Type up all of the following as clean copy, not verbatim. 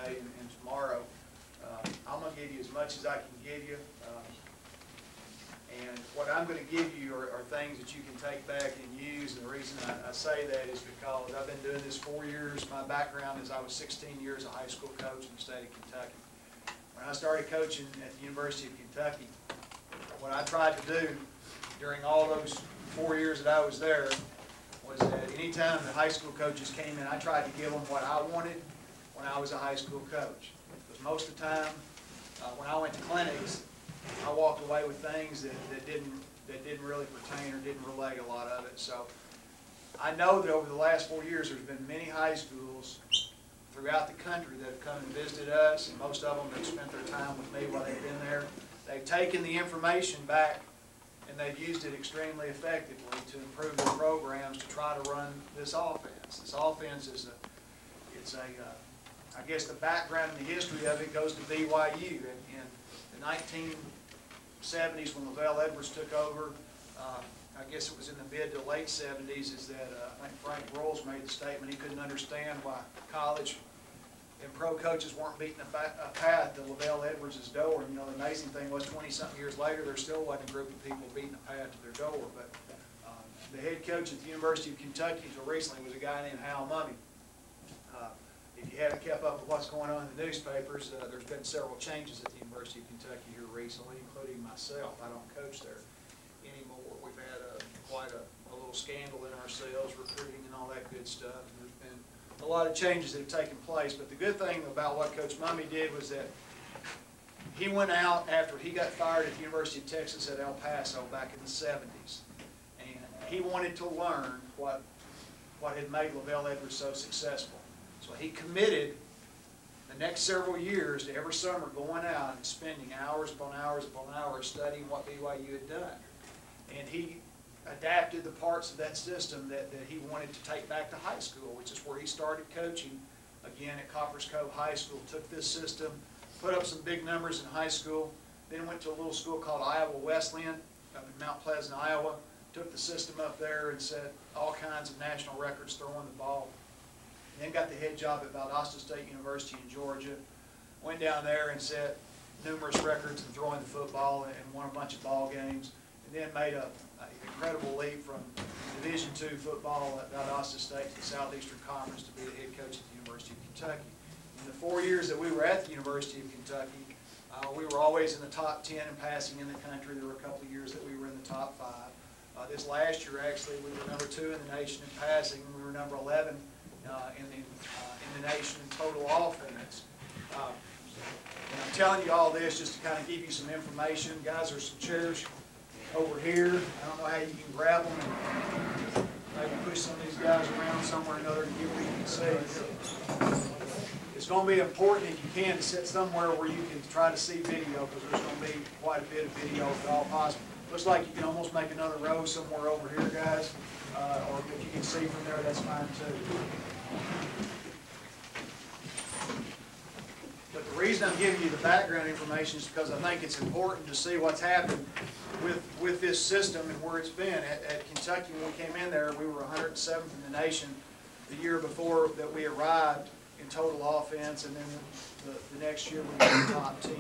today and tomorrow. I'm going to give you as much as I can give you. And what I'm going to give you are things that you can take back and use. And the reason I say that is because I've been doing this 4 years. My background is I was 16 years a high school coach in the state of Kentucky. When I started coaching at the University of Kentucky, what I tried to do during all those 4 years that I was there was that anytime the high school coaches came in, I tried to give them what I wanted when I was a high school coach. Because most of the time, when I went to clinics, I walked away with things that didn't really pertain or didn't relate a lot of it. So I know that over the last 4 years, there's been many high schools throughout the country that have come and visited us, and most of them have spent their time with me while they've been there. They've taken the information back and they've used it extremely effectively to improve their programs to try to run this offense. This offense is I guess the background and the history of it goes to BYU. In the 1970s when LaVell Edwards took over, I guess it was in the mid to late 70s, is that I think Frank Broyles made the statement he couldn't understand why college and pro coaches weren't beating a path to LaVell Edwards' door. And, you know, the amazing thing was 20-something years later, there still wasn't a group of people beating a path to their door. But the head coach at the University of Kentucky until recently was a guy named Hal Mumme. If you haven't kept up with what's going on in the newspapers, there's been several changes at the University of Kentucky here recently, including myself. I don't coach there anymore. We've had quite a little scandal in ourselves, recruiting and all that good stuff. And there's been a lot of changes that have taken place. But the good thing about what Coach Mumme did was that he went out after he got fired at the University of Texas at El Paso back in the 70s. And he wanted to learn what had made LaVell Edwards so successful. So he committed the next several years to every summer going out and spending hours upon hours upon hours studying what BYU had done. And he adapted the parts of that system that he wanted to take back to high school, which is where he started coaching again at Coppers Cove High School. Took this system, put up some big numbers in high school, then went to a little school called Iowa Wesleyan up in Mount Pleasant, Iowa. Took the system up there and set all kinds of national records throwing the ball. Then got the head job at Valdosta State University in Georgia. Went down there and set numerous records in throwing the football and won a bunch of ball games. And then made an incredible leap from Division II football at Valdosta State to the Southeastern Conference to be the head coach at the University of Kentucky. In the 4 years that we were at the University of Kentucky, we were always in the top 10 in passing in the country. There were a couple of years that we were in the top 5. This last year, actually, we were number 2 in the nation in passing, and we were number 11 in the nation in total offense. And I'm telling you all this just to kind of give you some information. Guys, there's some chairs over here. I don't know how you can grab them and maybe push some of these guys around somewhere or another to get where you can see. It's going to be important if you can to sit somewhere where you can try to see video, because there's going to be quite a bit of video if at all possible. Looks like you can almost make another row somewhere over here, guys. Or if you can see from there, that's fine too. But the reason I'm giving you the background information is because I think it's important to see what's happened with this system and where it's been. At Kentucky, when we came in there, we were 107th in the nation the year before that we arrived in total offense, and then the next year we were in the top 10.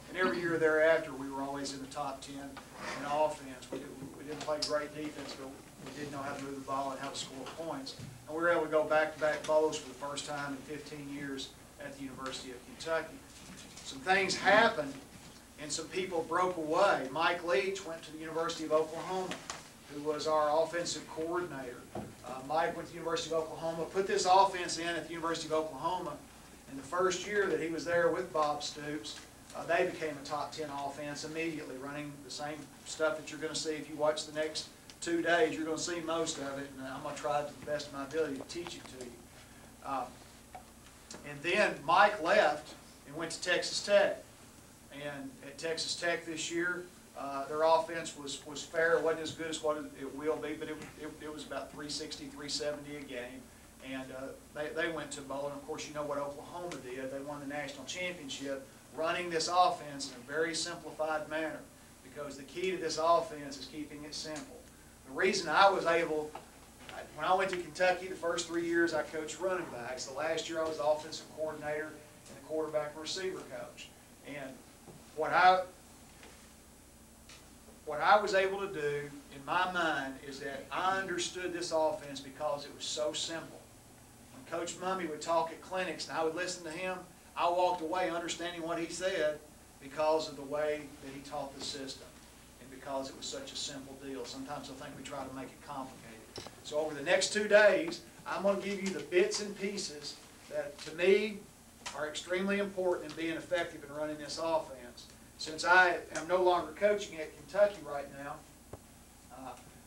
And every year thereafter, we were always in the top 10 in offense. We didn't play great defense, but we didn't know how to move the ball and how to score points. And we were able to go back-to-back bowls for the first time in 15 years at the University of Kentucky. Some things happened, and some people broke away. Mike Leach went to the University of Oklahoma, who was our offensive coordinator. Mike went to the University of Oklahoma, put this offense in at the University of Oklahoma. In the first year that he was there with Bob Stoops, they became a top 10 offense immediately, running the same stuff that you're going to see if you watch the next 2 days. You're going to see most of it, and I'm going to try to the best of my ability to teach it to you. And then Mike left and went to Texas Tech. And at Texas Tech this year, their offense was fair. It wasn't as good as what it will be, but it was about 360, 370 a game. And they went to a bowl, and of course you know what Oklahoma did. They won the national championship running this offense in a very simplified manner, because the key to this offense is keeping it simple. The reason I was able, when I went to Kentucky, the first 3 years I coached running backs. The last year I was the offensive coordinator, and the quarterback and receiver coach. And what I was able to do in my mind is that I understood this offense because it was so simple. When Coach Mumme would talk at clinics and I would listen to him, I walked away understanding what he said because of the way that he taught the system and because it was such a simple deal. Sometimes I think we try to make it complicated. So over the next 2 days, I'm going to give you the bits and pieces that to me are extremely important in being effective in running this offense. Since I am no longer coaching at Kentucky right now,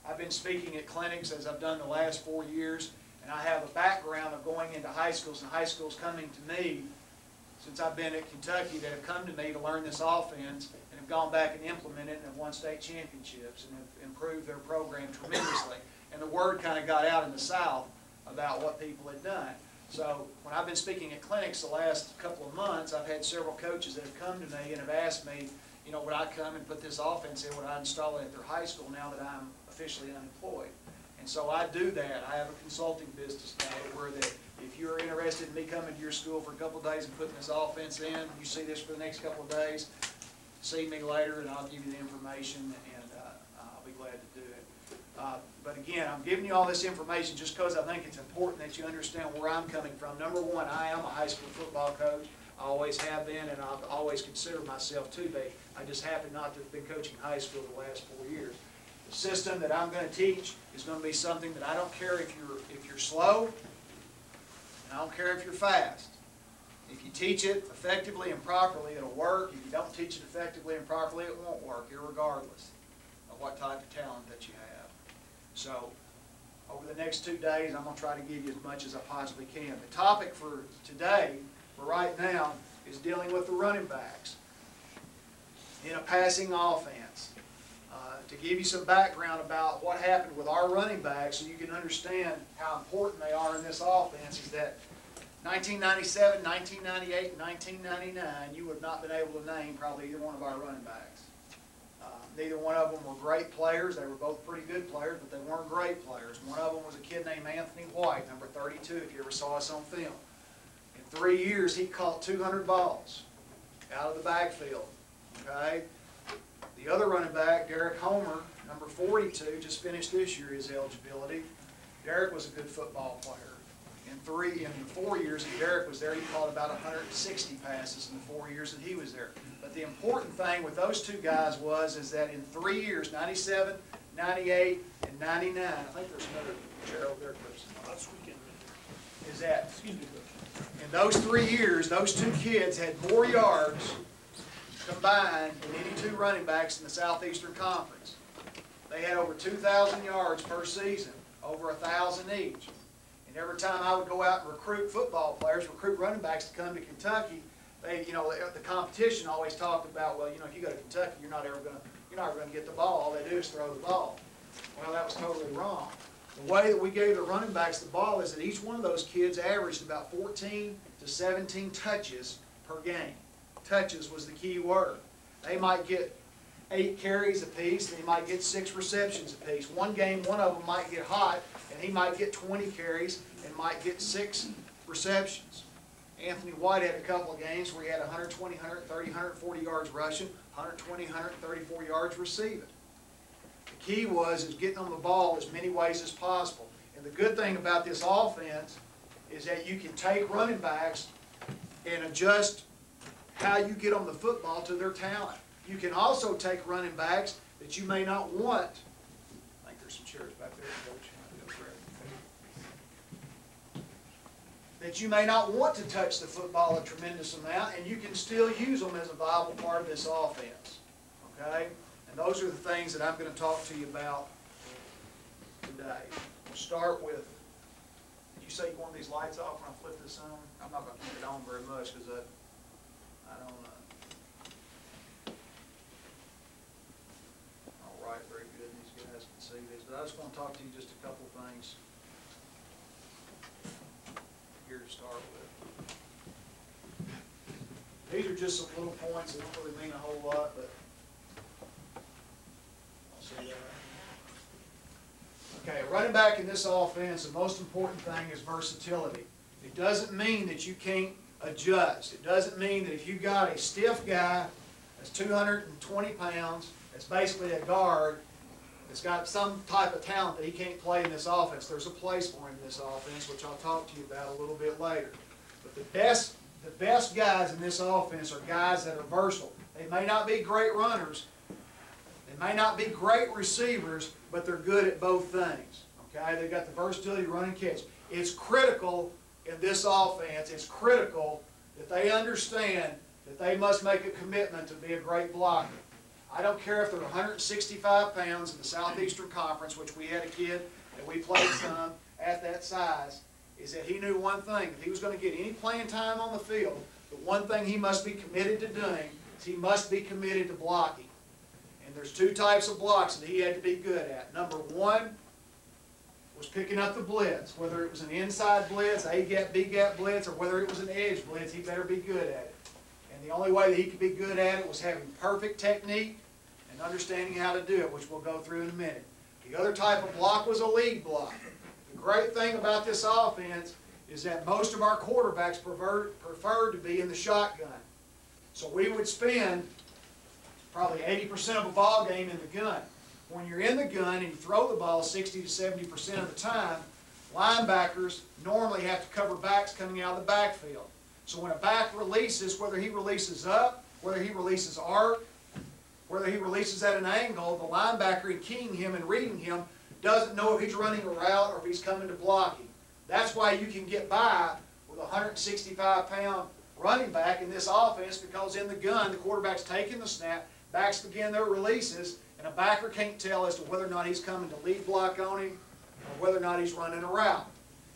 I've been speaking at clinics as I've done the last 4 years, and I have a background of going into high schools and high schools coming to me since I've been at Kentucky that have come to me to learn this offense and have gone back and implemented it and have won state championships and have improved their program tremendously. And the word kind of got out in the South about what people had done. So when I've been speaking at clinics the last couple of months, I've had several coaches that have come to me and have asked me, you know, would I come and put this offense in, would I install it at their high school now that I'm officially unemployed? And so I do that. I have a consulting business now where that if you're interested in me coming to your school for a couple of days and putting this offense in, you see this for the next couple of days, see me later and I'll give you the information and I'll be glad to do it. But again, I'm giving you all this information just because I think it's important that you understand where I'm coming from. Number one, I am a high school football coach. I always have been, and I've always considered myself to be. I just happen not to have been coaching high school the last 4 years. The system that I'm going to teach is going to be something that I don't care if you're slow, and I don't care if you're fast. If you teach it effectively and properly, it'll work. If you don't teach it effectively and properly, it won't work, irregardless of what type of talent that you have. So, over the next 2 days, I'm going to try to give you as much as I possibly can. The topic for today, for right now, is dealing with the running backs in a passing offense. To give you some background about what happened with our running backs so you can understand how important they are in this offense is that 1997, 1998, and 1999, you would not have been able to name probably either one of our running backs. Neither one of them were great players. They were both pretty good players, but they weren't great players. One of them was a kid named Anthony White, number 32, if you ever saw us on film. In 3 years, he caught 200 balls out of the backfield. Okay? The other running back, Derek Homer, number 42, just finished this year his eligibility. Derek was a good football player. In the 4 years that Derek was there, he caught about 160 passes in the 4 years that he was there. But the important thing with those two guys is that in 3 years, 97, 98, and 99, I think there's another Gerald there, is that in those 3 years, those two kids had more yards combined than any two running backs in the Southeastern Conference. They had over 2,000 yards per season, over 1,000 each. And every time I would go out and recruit football players, recruit running backs to come to Kentucky, the competition always talked about, well, if you go to Kentucky, you're not ever going to get the ball. All they do is throw the ball. Well, that was totally wrong. The way that we gave the running backs the ball is that each one of those kids averaged about 14 to 17 touches per game. Touches was the key word. They might get 8 carries apiece, and they might get 6 receptions apiece. One game, one of them might get hot, and he might get 20 carries and might get 6 receptions. Anthony White had a couple of games where he had 120, 130, 140 yards rushing, 120, 134 yards receiving. The key is getting on the ball as many ways as possible. And the good thing about this offense is that you can take running backs and adjust how you get on the football to their talent. You can also take running backs that you may not want. I think there's some chairs back there, Coach. That you may not want to touch the football a tremendous amount, and you can still use them as a viable part of this offense. Okay? And those are the things that I'm going to talk to you about today. We'll start with, did you say you want these lights off when I flip this on? I'm not going to keep it on very much because I don't know. All right, very good. These guys can see this. But I just want to talk to you just a couple things here to start with. These are just some little points that don't really mean a whole lot, but I'll see that. Okay, a running back in this offense, the most important thing is versatility. It doesn't mean that you can't adjust. It doesn't mean that if you've got a stiff guy that's 220 pounds, that's basically a guard, that's got some type of talent that he can't play in this offense. There's a place for him in this offense, which I'll talk to you about a little bit later. But the best guys in this offense are guys that are versatile. They may not be great runners, they may not be great receivers, but they're good at both things. Okay? They've got the versatility to run and catch. It's critical in this offense, it's critical that they understand that they must make a commitment to be a great blocker. I don't care if they're 165 pounds in the Southeastern Conference, which we had a kid that we played some at that size, is that he knew one thing. If he was going to get any playing time on the field, the one thing he must be committed to doing is he must be committed to blocking. And there's two types of blocks that he had to be good at. Number one was picking up the blitz. Whether it was an inside blitz, A-gap, B-gap blitz, or whether it was an edge blitz, he better be good at it. And the only way that he could be good at it was having perfect technique and understanding how to do it, which we'll go through in a minute. The other type of block was a lead block. The great thing about this offense is that most of our quarterbacks preferred to be in the shotgun. So we would spend probably 80% of a ball game in the gun. When you're in the gun and you throw the ball 60 to 70% of the time, linebackers normally have to cover backs coming out of the backfield. So when a back releases, whether he releases up, whether he releases arc, whether he releases at an angle, the linebacker in keying him and reading him doesn't know if he's running a route or if he's coming to blocking. That's why you can get by with a 165-pound running back in this offense, because in the gun, the quarterback's taking the snap, backs begin their releases, and a backer can't tell as to whether or not he's coming to lead block on him or whether or not he's running a route.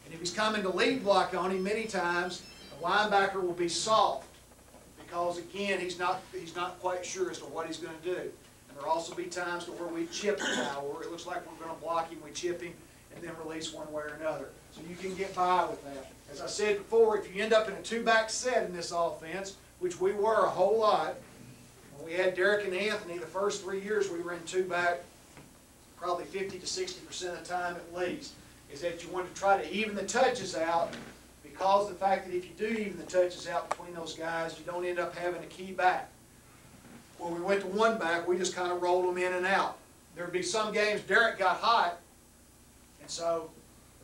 And if he's coming to lead block on him, many times the linebacker will be soft, because again, he's not quite sure as to what he's going to do. And there'll also be times to where we chip the guy, where it looks like we're going to block him, we chip him, and then release one way or another. So you can get by with that. As I said before, if you end up in a two-back set in this offense, which we were a whole lot, when we had Derek and Anthony, the first 3 years we were in two-back probably 50 to 60% of the time at least, is that you want to try to even the touches out, because the fact that if you do even the touches out between those guys, you don't end up having a key back. When we went to one back, we just kind of rolled them in and out. There would be some games Derek got hot, and so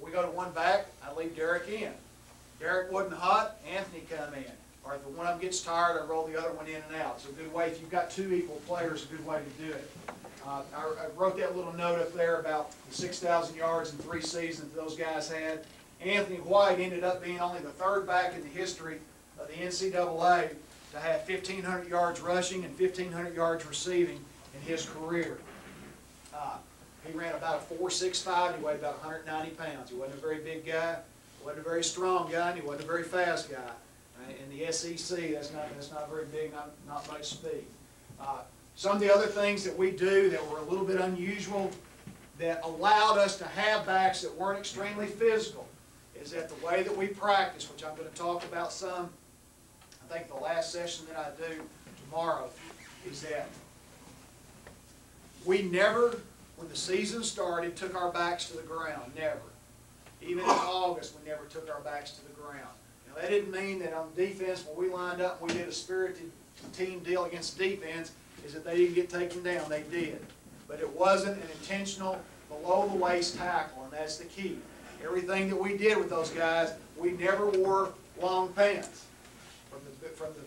we go to one back, I leave Derek in. Derek wasn't hot, Anthony come in. Or if one of them gets tired, I roll the other one in and out. It's a good way, if you've got two equal players, a good way to do it. I wrote that little note up there about the 6,000 yards in 3 seasons those guys had. Anthony White ended up being only the third back in the history of the NCAA to have 1,500 yards rushing and 1,500 yards receiving in his career. He ran about a 4.65 and he weighed about 190 pounds. He wasn't a very big guy, wasn't a very strong guy, and he wasn't a very fast guy. In the SEC, that's not very big, not much speed. Some of the other things that we do that were a little bit unusual that allowed us to have backs that weren't extremely physical is that the way that we practice, which I'm going to talk about some, I think the last session that I do tomorrow, is that we never, when the season started, took our backs to the ground, never. Even in August, we never took our backs to the ground. Now, that didn't mean that on defense, when we lined up and we did a spirited team deal against defense, is that they didn't get taken down. They did. But it wasn't an intentional below-the-waist tackle, and that's the key. Everything that we did with those guys, we never wore long pants. From the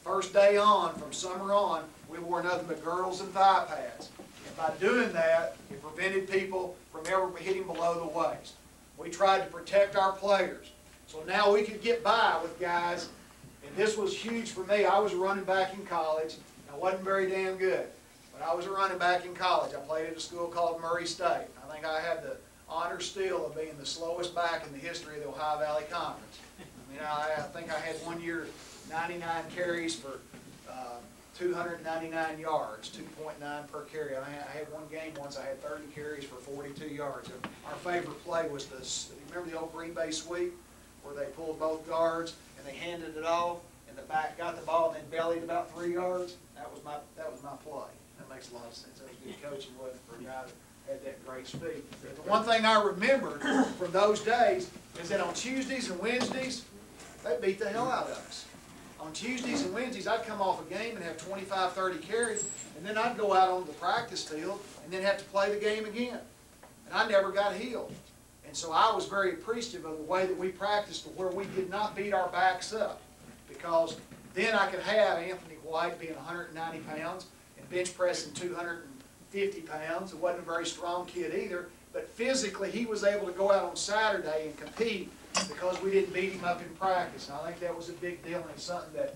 first day on, from summer on, we wore nothing but girdles and thigh pads. And by doing that, it prevented people from ever hitting below the waist. We tried to protect our players. So now we could get by with guys, and this was huge for me. I was a running back in college. I wasn't very damn good, but I was a running back in college. I played at a school called Murray State. I think I had the honor still of being the slowest back in the history of the Ohio Valley Conference. I mean, I think I had 1 year 99 carries for 299 yards, 2.9 per carry. I had one game once I had 30 carries for 42 yards. Our favorite play was remember the old Green Bay sweep where they pulled both guards and they handed it off and the back got the ball and then bellied about 3 yards? That was my play. That makes a lot of sense. That was good coaching, wasn't it, for a guy that had that great speed. The one thing I remember from those days is that on Tuesdays and Wednesdays, they beat the hell out of us. On Tuesdays and Wednesdays, I'd come off a game and have 25, 30 carries, and then I'd go out onto the practice field and then have to play the game again. And I never got healed. And so I was very appreciative of the way that we practiced to where we did not beat our backs up. Because then I could have Anthony White being 190 pounds and bench pressing 250 pounds. He wasn't a very strong kid either. But physically, he was able to go out on Saturday and compete because we didn't beat him up in practice. And I think that was a big deal, and it's something that,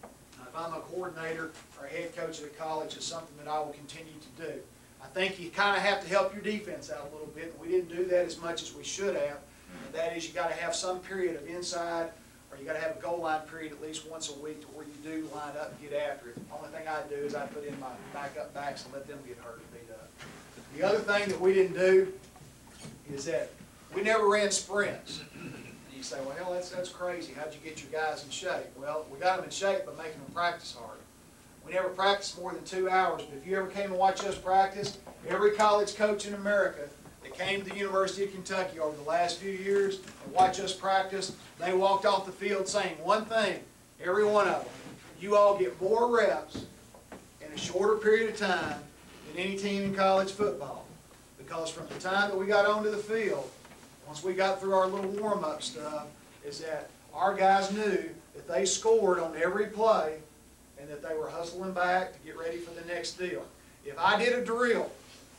if I'm a coordinator or a head coach at a college, it's something that I will continue to do. I think you kind of have to help your defense out a little bit. We didn't do that as much as we should have. And that is, you got to have some period of inside, or you got to have a goal line period at least once a week to where you do line up and get after it. The only thing I do is I put in my backup backs and let them get hurt and beat up. The other thing that we didn't do is that we never ran sprints. And you say, well, hell, that's crazy. How'd you get your guys in shape? Well, we got them in shape by making them practice harder. We never practiced more than 2 hours, but if you ever came and watched us practice, every college coach in America that came to the University of Kentucky over the last few years and watched us practice, they walked off the field saying one thing, every one of them: you all get more reps in a shorter period of time than any team in college football. Because from the time that we got onto the field, once we got through our little warm-up stuff, is that our guys knew that they scored on every play and that they were hustling back to get ready for the next deal. If I did a drill,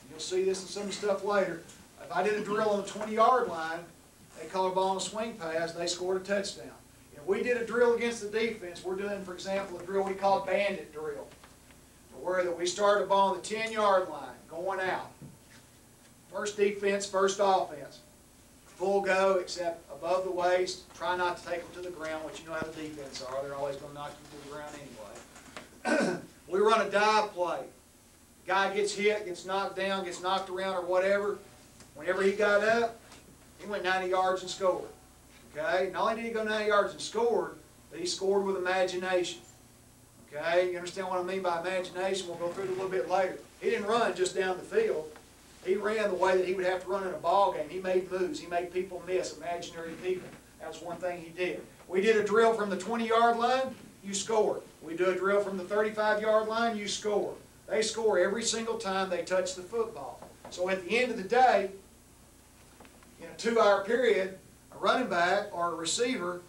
you'll see this in some of the stuff later, if I did a drill on the 20-yard line, they called a ball on a swing pass, they scored a touchdown. If we did a drill against the defense, we're doing, for example, a drill we call bandit drill, where that we start a ball on the 10-yard line, going out. First defense, first offense. Full go, except above the waist. Try not to take them to the ground, which you know how the defense are. They're always going to knock you to the ground anyway. We run a dive play. Guy gets hit, gets knocked down, gets knocked around or whatever. Whenever he got up, he went 90 yards and scored. Okay? Not only did he go 90 yards and scored, but he scored with imagination. Okay? You understand what I mean by imagination? We'll go through it a little bit later. He didn't run just down the field. He ran the way that he would have to run in a ball game. He made moves. He made people miss, imaginary people. That was one thing he did. We did a drill from the 20-yard line, you scored. We do a drill from the 35-yard line, you score. They score every single time they touch the football. So at the end of the day, in a 2-hour period, a running back or a receiver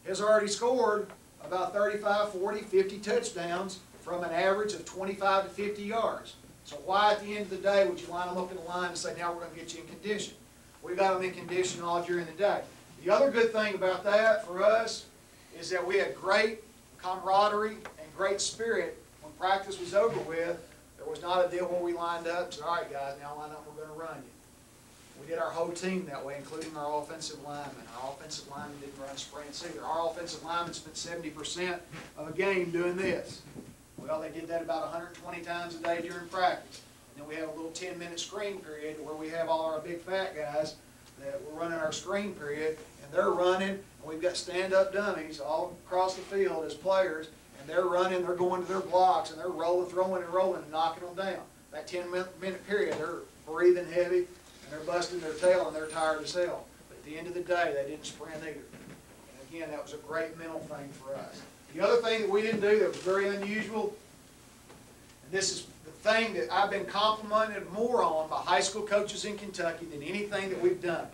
has already scored about 35, 40, 50 touchdowns from an average of 25 to 50 yards. So why at the end of the day would you line them up in a line and say, now we're going to get you in condition? We got them in condition all during the day. The other good thing about that for us is that we had great camaraderie and great spirit. When practice was over with, there was not a deal where we lined up and said, all right guys, now line up, we're going to run you. We did our whole team that way, including our offensive linemen. Our offensive linemen didn't run sprints either. Our offensive linemen spent 70% of a game doing this. Well, they did that about 120 times a day during practice. And then we have a little 10-minute screen period where we have all our big fat guys that we're running our screen period, and they're running, and we've got stand-up dummies all across the field as players, and they're running, they're going to their blocks, and they're rolling, throwing, and rolling, and knocking them down. That 10-minute period, they're breathing heavy, and they're busting their tail, and they're tired as hell. But at the end of the day, they didn't sprint either. And again, that was a great mental thing for us. The other thing that we didn't do that was very unusual, and this is the thing that I've been complimented more on by high school coaches in Kentucky than anything that we've done.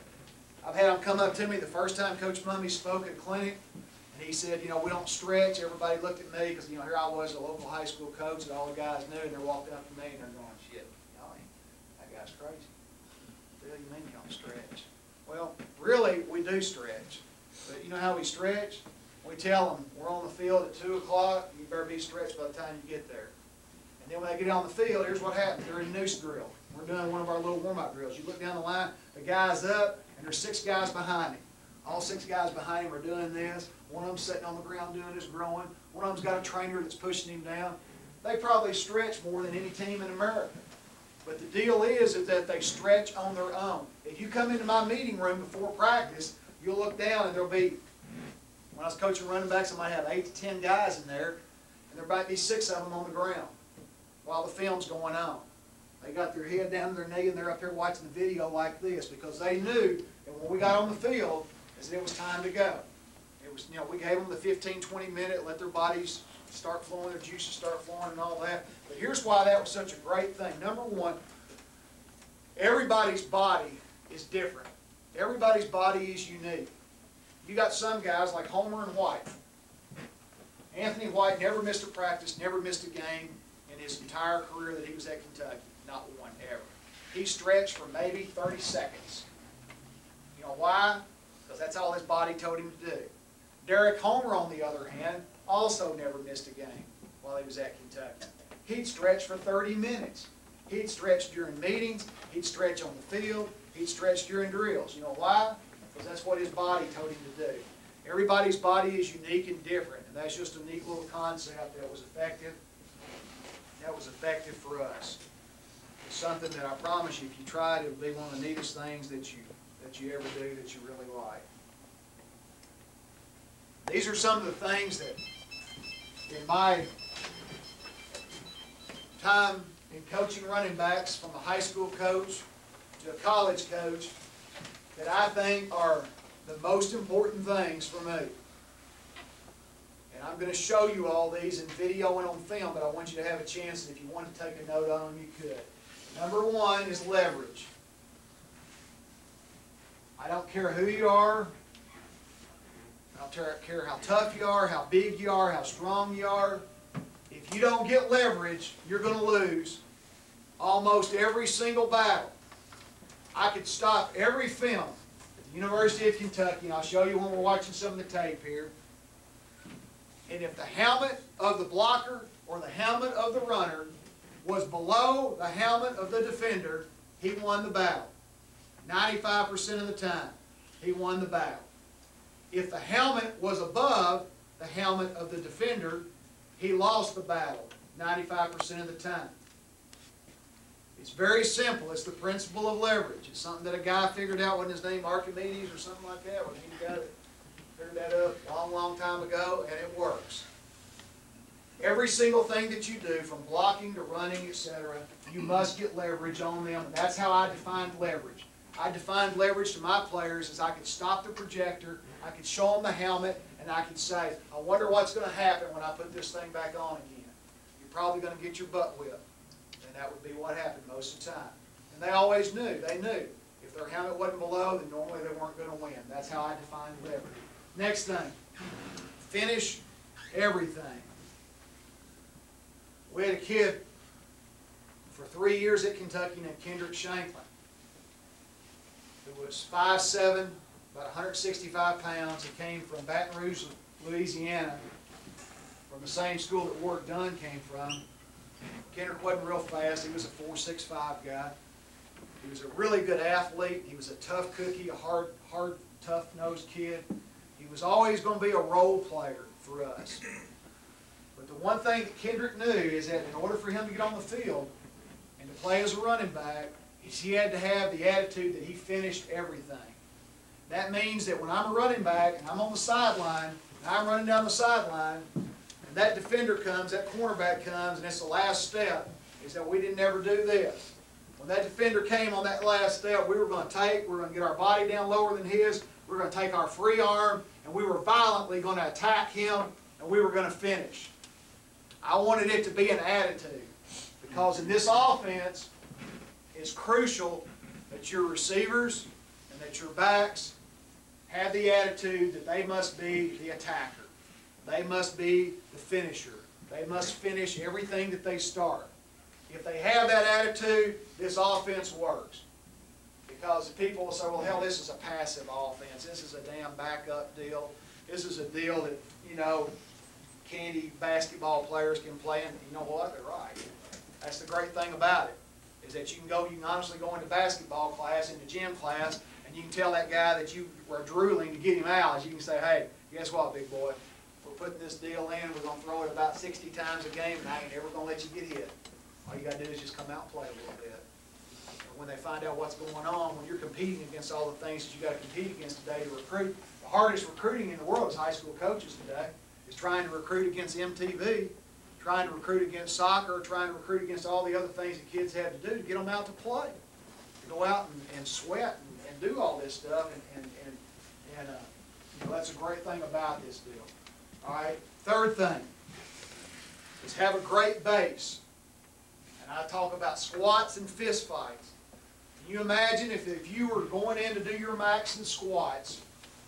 I've had them come up to me the first time Coach Mumme spoke at a clinic, and he said, you know, we don't stretch. Everybody looked at me because, you know, here I was, a local high school coach that all the guys knew, and they're walking up to me and they're going, shit, that guy's crazy. What the hell do you mean you don't stretch? Well, really, we do stretch. But you know how we stretch? We tell them, we're on the field at 2 o'clock, you better be stretched by the time you get there. And then when they get on the field, here's what happens. They're in noose drill. We're doing one of our little warm-up drills. You look down the line, the guy's up, and there's 6 guys behind him. All 6 guys behind him are doing this. One of them's sitting on the ground doing his growing. One of them's got a trainer that's pushing him down. They probably stretch more than any team in America. But the deal is that they stretch on their own. If you come into my meeting room before practice, you'll look down and there'll be, when I was coaching running backs, I might have 8 to 10 guys in there, and there might be 6 of them on the ground while the film's going on. They got their head down to their knee, and they're up here watching the video like this because they knew that when we got on the field, is that it was time to go. was, we gave them the 15, 20 minute, let their bodies start flowing, their juices start flowing and all that. But here's why that was such a great thing. Number one, everybody's body is different. Everybody's body is unique. You got some guys like Homer and White. Anthony White never missed a practice, never missed a game in his entire career that he was at Kentucky. Not one ever. He stretched for maybe 30 seconds. You know why? Because that's all his body told him to do. Derek Homer, on the other hand, also never missed a game while he was at Kentucky. He'd stretch for 30 minutes. He'd stretch during meetings. He'd stretch on the field. He'd stretch during drills. You know why? Because that's what his body told him to do. Everybody's body is unique and different, and that's just a neat little concept that was effective. That was effective for us. It's something that I promise you, if you try it, it'll be one of the neatest things that you ever do that you really like. These are some of the things that, in my time in coaching running backs, from a high school coach to a college coach, that I think are the most important things for me. And I'm going to show you all these in video and on film, but I want you to have a chance, and if you want to take a note on them, you could. Number one is leverage. I don't care who you are. I don't care how tough you are, how big you are, how strong you are. If you don't get leverage, you're going to lose almost every single battle. I could stop every film at the University of Kentucky, and I'll show you when we're watching some of the tape here. And if the helmet of the blocker or the helmet of the runner was below the helmet of the defender, he won the battle. 95% of the time, he won the battle. If the helmet was above the helmet of the defender, he lost the battle 95% of the time. It's very simple. It's the principle of leverage. It's something that a guy figured out. Wasn't his name Archimedes or something like that? Well, he got it, figured that up a long, long time ago, and it works. Every single thing that you do, from blocking to running, etc., you must get leverage on them. And that's how I defined leverage. I defined leverage to my players as I could stop the projector, I could show them the helmet, and I could say, I wonder what's going to happen when I put this thing back on again. You're probably going to get your butt whipped. And that would be what happened most of the time. And they always knew. They knew. If their helmet wasn't below, then normally they weren't going to win. That's how I defined leverage. Next thing, finish everything. We had a kid for 3 years at Kentucky named Kendrick Shanklin, who was 5'7", about 165 pounds. He came from Baton Rouge, Louisiana, from the same school that Warwick Dunn came from. Kendrick wasn't real fast. He was a 4'6", guy. He was a really good athlete. He was a tough cookie, a hard, tough-nosed kid. He was always going to be a role player for us. But the one thing that Kendrick knew is that in order for him to get on the field and to play as a running back, is he had to have the attitude that he finished everything. That means that when I'm a running back and I'm on the sideline, and I'm running down the sideline, and that defender comes, that cornerback comes, and it's the last step, is that we didn't ever do this. When that defender came on that last step, we were going to get our body down lower than his, we were going to take our free arm, and we were violently going to attack him, and we were going to finish. I wanted it to be an attitude, because in this offense, it's crucial that your receivers and that your backs have the attitude that they must be the attacker. They must be the finisher. They must finish everything that they start. If they have that attitude, this offense works. Because people will say, well, hell, this is a passive offense. This is a damn backup deal. This is a deal that, candy basketball players can play. And you know what? They're right. That's the great thing about it, is that you can honestly go into basketball class, into gym class, and you can tell that guy that you were drooling to get him out. You can say, hey, guess what, big boy? We're putting this deal in. We're going to throw it about 60 times a game, and I ain't ever going to let you get hit. All you got to do is just come out and play a little bit. And when they find out what's going on, when you're competing against all the things that you got to compete against today to recruit, the hardest recruiting in the world is high school coaches today, is trying to recruit against MTV, trying to recruit against soccer, trying to recruit against all the other things that kids have to do to get them out to play. To go out and sweat and do all this stuff and So that's a great thing about this deal. All right. Third thing is have a great base. And I talk about squats and fist fights. Can you imagine if you were going in to do your max and squats,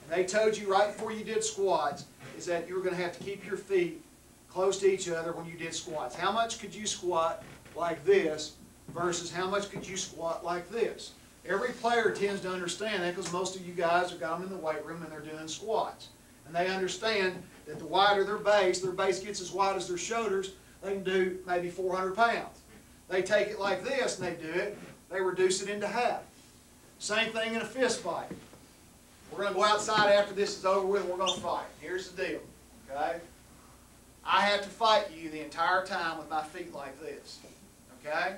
and they told you right before you did squats, is that you were going to have to keep your feet close to each other when you did squats. How much could you squat like this versus how much could you squat like this? Every player tends to understand that because most of you guys have got them in the weight room and they're doing squats. And they understand that the wider their base gets as wide as their shoulders, they can do maybe 400 pounds. They take it like this and they do it, they reduce it into half. Same thing in a fist fight. We're going to go outside after this is over with and we're going to fight. Here's the deal, okay? I have to fight you the entire time with my feet like this, okay?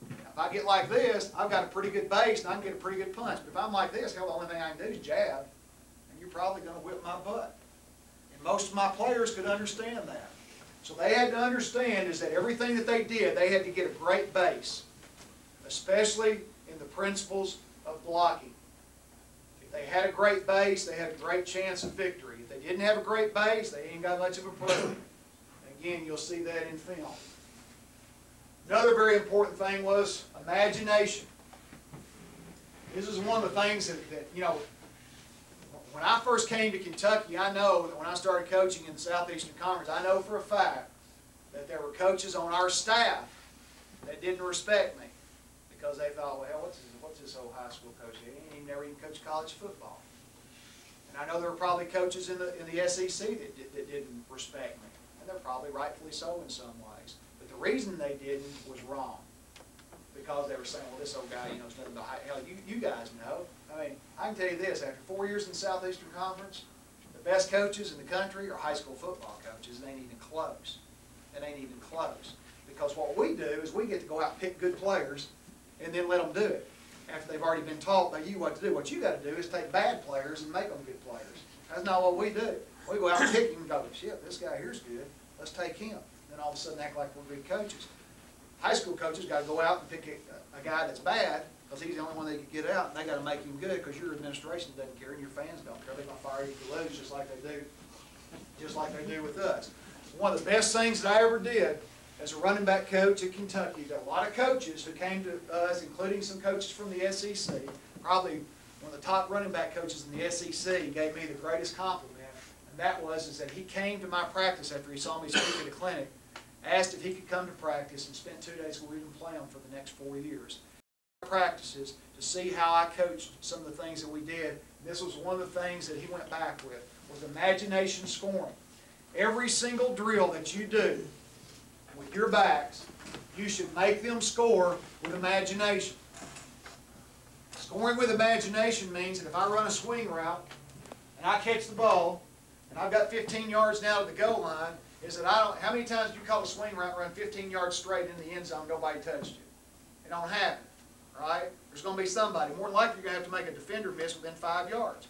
If I get like this, I've got a pretty good base and I can get a pretty good punch. But if I'm like this, hell, the only thing I can do is jab, and you're probably going to whip my butt. And most of my players could understand that. So they had to understand is that everything that they did, they had to get a great base, especially in the principles of blocking. If they had a great base, they had a great chance of victory. If they didn't have a great base, they ain't got much of a problem. Again, you'll see that in film. Another very important thing was imagination. This is one of the things that you know, when I first came to Kentucky, I know that when I started coaching in the Southeastern Conference, I know for a fact that there were coaches on our staff that didn't respect me because they thought, well, what's this old high school coach? He never even coached college football. And I know there were probably coaches in the SEC that didn't respect me, and they're probably rightfully so in some ways. But the reason they didn't was wrong, because they were saying, well, this old guy, you know, is nothing but hell. You guys know. I mean, I can tell you this: after 4 years in the Southeastern Conference, the best coaches in the country are high school football coaches. They ain't even close. It ain't even close. Because what we do is we get to go out and pick good players, and then let them do it after they've already been taught by you what to do. What you got to do is take bad players and make them good players. That's not what we do. We go out and pick them and go, shit, this guy here's good. Let's take him. Then all of a sudden act like we're good coaches. High school coaches got to go out and pick a guy that's bad because he's the only one they can get out, and they got to make him good because your administration doesn't care and your fans don't care. They're going to fire you if you lose, just like they do with us. One of the best things that I ever did as a running back coach at Kentucky, there are a lot of coaches who came to us, including some coaches from the SEC. Probably one of the top running back coaches in the SEC gave me the greatest compliment, and that was that he came to my practice after he saw me speak at a clinic, asked if he could come to practice and spend 2 days a week and play him for the next 4 years. Practices to see how I coached some of the things that we did. And this was one of the things that he went back with, was imagination scoring. Every single drill that you do with your backs, you should make them score with imagination. Scoring with imagination means that if I run a swing route and I catch the ball and I've got 15 yards now to the goal line, is that how many times do you call a swing route and run 15 yards straight in the end zone, nobody touched you? It don't happen, right? There's going to be somebody. More than likely, you're going to have to make a defender miss within 5 yards.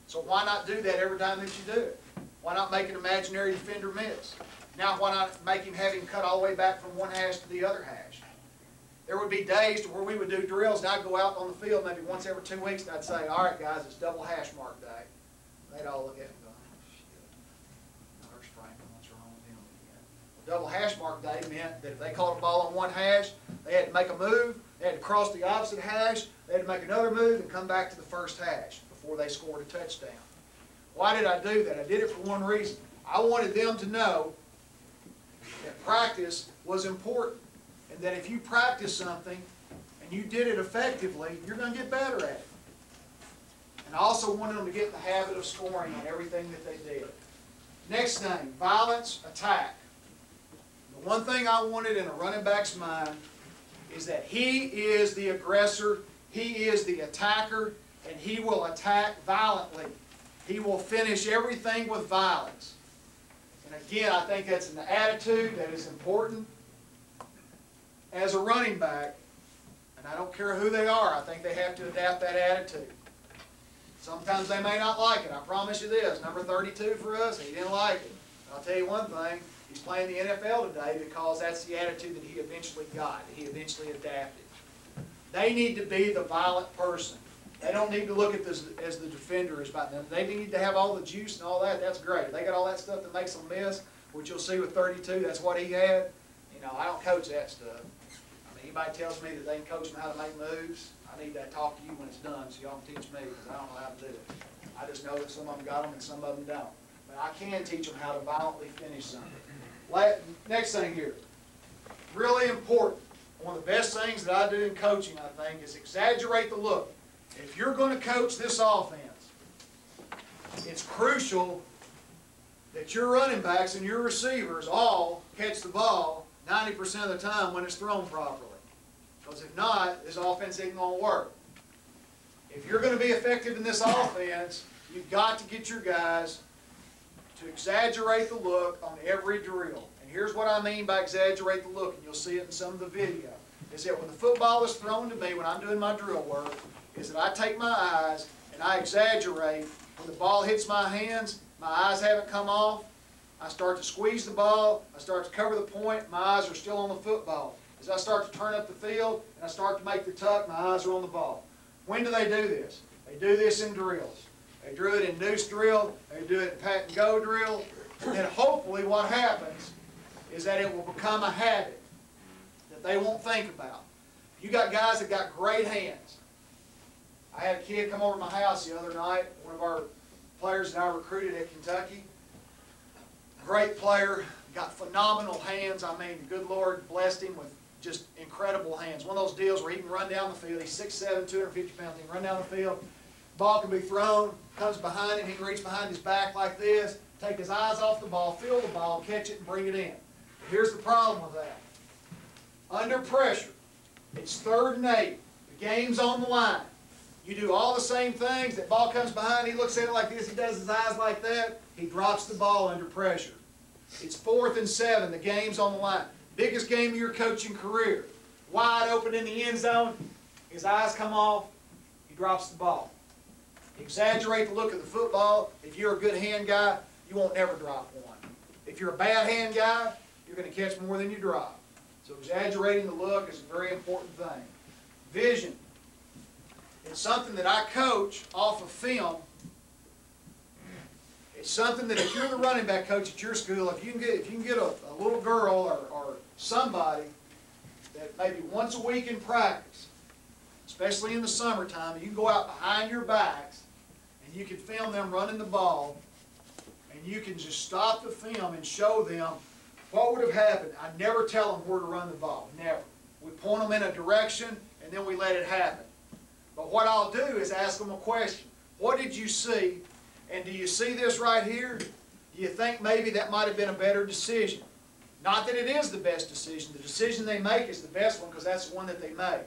So why not do that every time that you do it? Why not make an imaginary defender miss? Now, why not have him cut all the way back from one hash to the other hash? There would be days to where we would do drills, and I'd go out on the field maybe once every 2 weeks, and I'd say, all right, guys, it's double hash mark day. They'd all look at me and go, oh, shit. There's Franklin. What's wrong with him again? Well, double hash mark day meant that if they caught a ball on one hash, they had to make a move, they had to cross the opposite hash, they had to make another move and come back to the first hash before they scored a touchdown. Why did I do that? I did it for one reason. I wanted them to know that practice was important, and that if you practice something and you did it effectively, you're going to get better at it. And I also wanted them to get in the habit of scoring on everything that they did. Next thing, violence, attack. The one thing I wanted in a running back's mind is that he is the aggressor, he is the attacker, and he will attack violently. He will finish everything with violence. And again, I think that's an attitude that is important as a running back. And I don't care who they are, I think they have to adapt that attitude. Sometimes they may not like it. I promise you this, number 32 for us, he didn't like it. I'll tell you one thing, he's playing the NFL today because that's the attitude that he eventually got, that he eventually adapted. They need to be the violent person. They don't need to look at this as the defender is about them. They need to have all the juice and all that. That's great. They got all that stuff that makes them miss, which you'll see with 32. That's what he had. You know, I don't coach that stuff. I mean, anybody tells me that they can coach them how to make moves, I need to talk to you when it's done so y'all can teach me, because I don't know how to do it. I just know that some of them got them and some of them don't. But I can teach them how to violently finish something. Next thing here, really important. One of the best things that I do in coaching, I think, is exaggerate the look. If you're going to coach this offense, it's crucial that your running backs and your receivers all catch the ball 90% of the time when it's thrown properly. Because if not, this offense isn't going to work. If you're going to be effective in this offense, you've got to get your guys to exaggerate the look on every drill. And here's what I mean by exaggerate the look, and you'll see it in some of the video, is that when the football is thrown to me, when I'm doing my drill work, is that I take my eyes and I exaggerate. When the ball hits my hands, my eyes haven't come off. I start to squeeze the ball. I start to cover the point. My eyes are still on the football. As I start to turn up the field and I start to make the tuck, my eyes are on the ball. When do they do this? They do this in drills. They do it in noose drill. They do it in pat and go drill. And then hopefully what happens is that it will become a habit that they won't think about. You got guys that got great hands. I had a kid come over to my house the other night, one of our players that I recruited at Kentucky. Great player, got phenomenal hands. I mean, good Lord blessed him with just incredible hands. One of those deals where he can run down the field. He's 6'7", 250 pounds. He can run down the field. Ball can be thrown, comes behind him. He can reach behind his back like this, take his eyes off the ball, feel the ball, catch it, and bring it in. But here's the problem with that. Under pressure, it's 3rd and 8. The game's on the line. You do all the same things. That ball comes behind. He looks at it like this. He does his eyes like that. He drops the ball under pressure. It's 4th and 7. The game's on the line. Biggest game of your coaching career. Wide open in the end zone. His eyes come off. He drops the ball. Exaggerate the look of the football. If you're a good hand guy, you won't ever drop one. If you're a bad hand guy, you're going to catch more than you drop. So exaggerating the look is a very important thing. Vision. It's something that I coach off of film. It's something that if you're the running back coach at your school, if you can get a little girl or somebody that maybe once a week in practice, especially in the summertime, you can go out behind your backs and you can film them running the ball, and you can just stop the film and show them what would have happened. I never tell them where to run the ball, never. We point them in a direction and then we let it happen. But what I'll do is ask them a question. What did you see? And do you see this right here? Do you think maybe that might have been a better decision? Not that it is the best decision. The decision they make is the best one because that's the one that they made.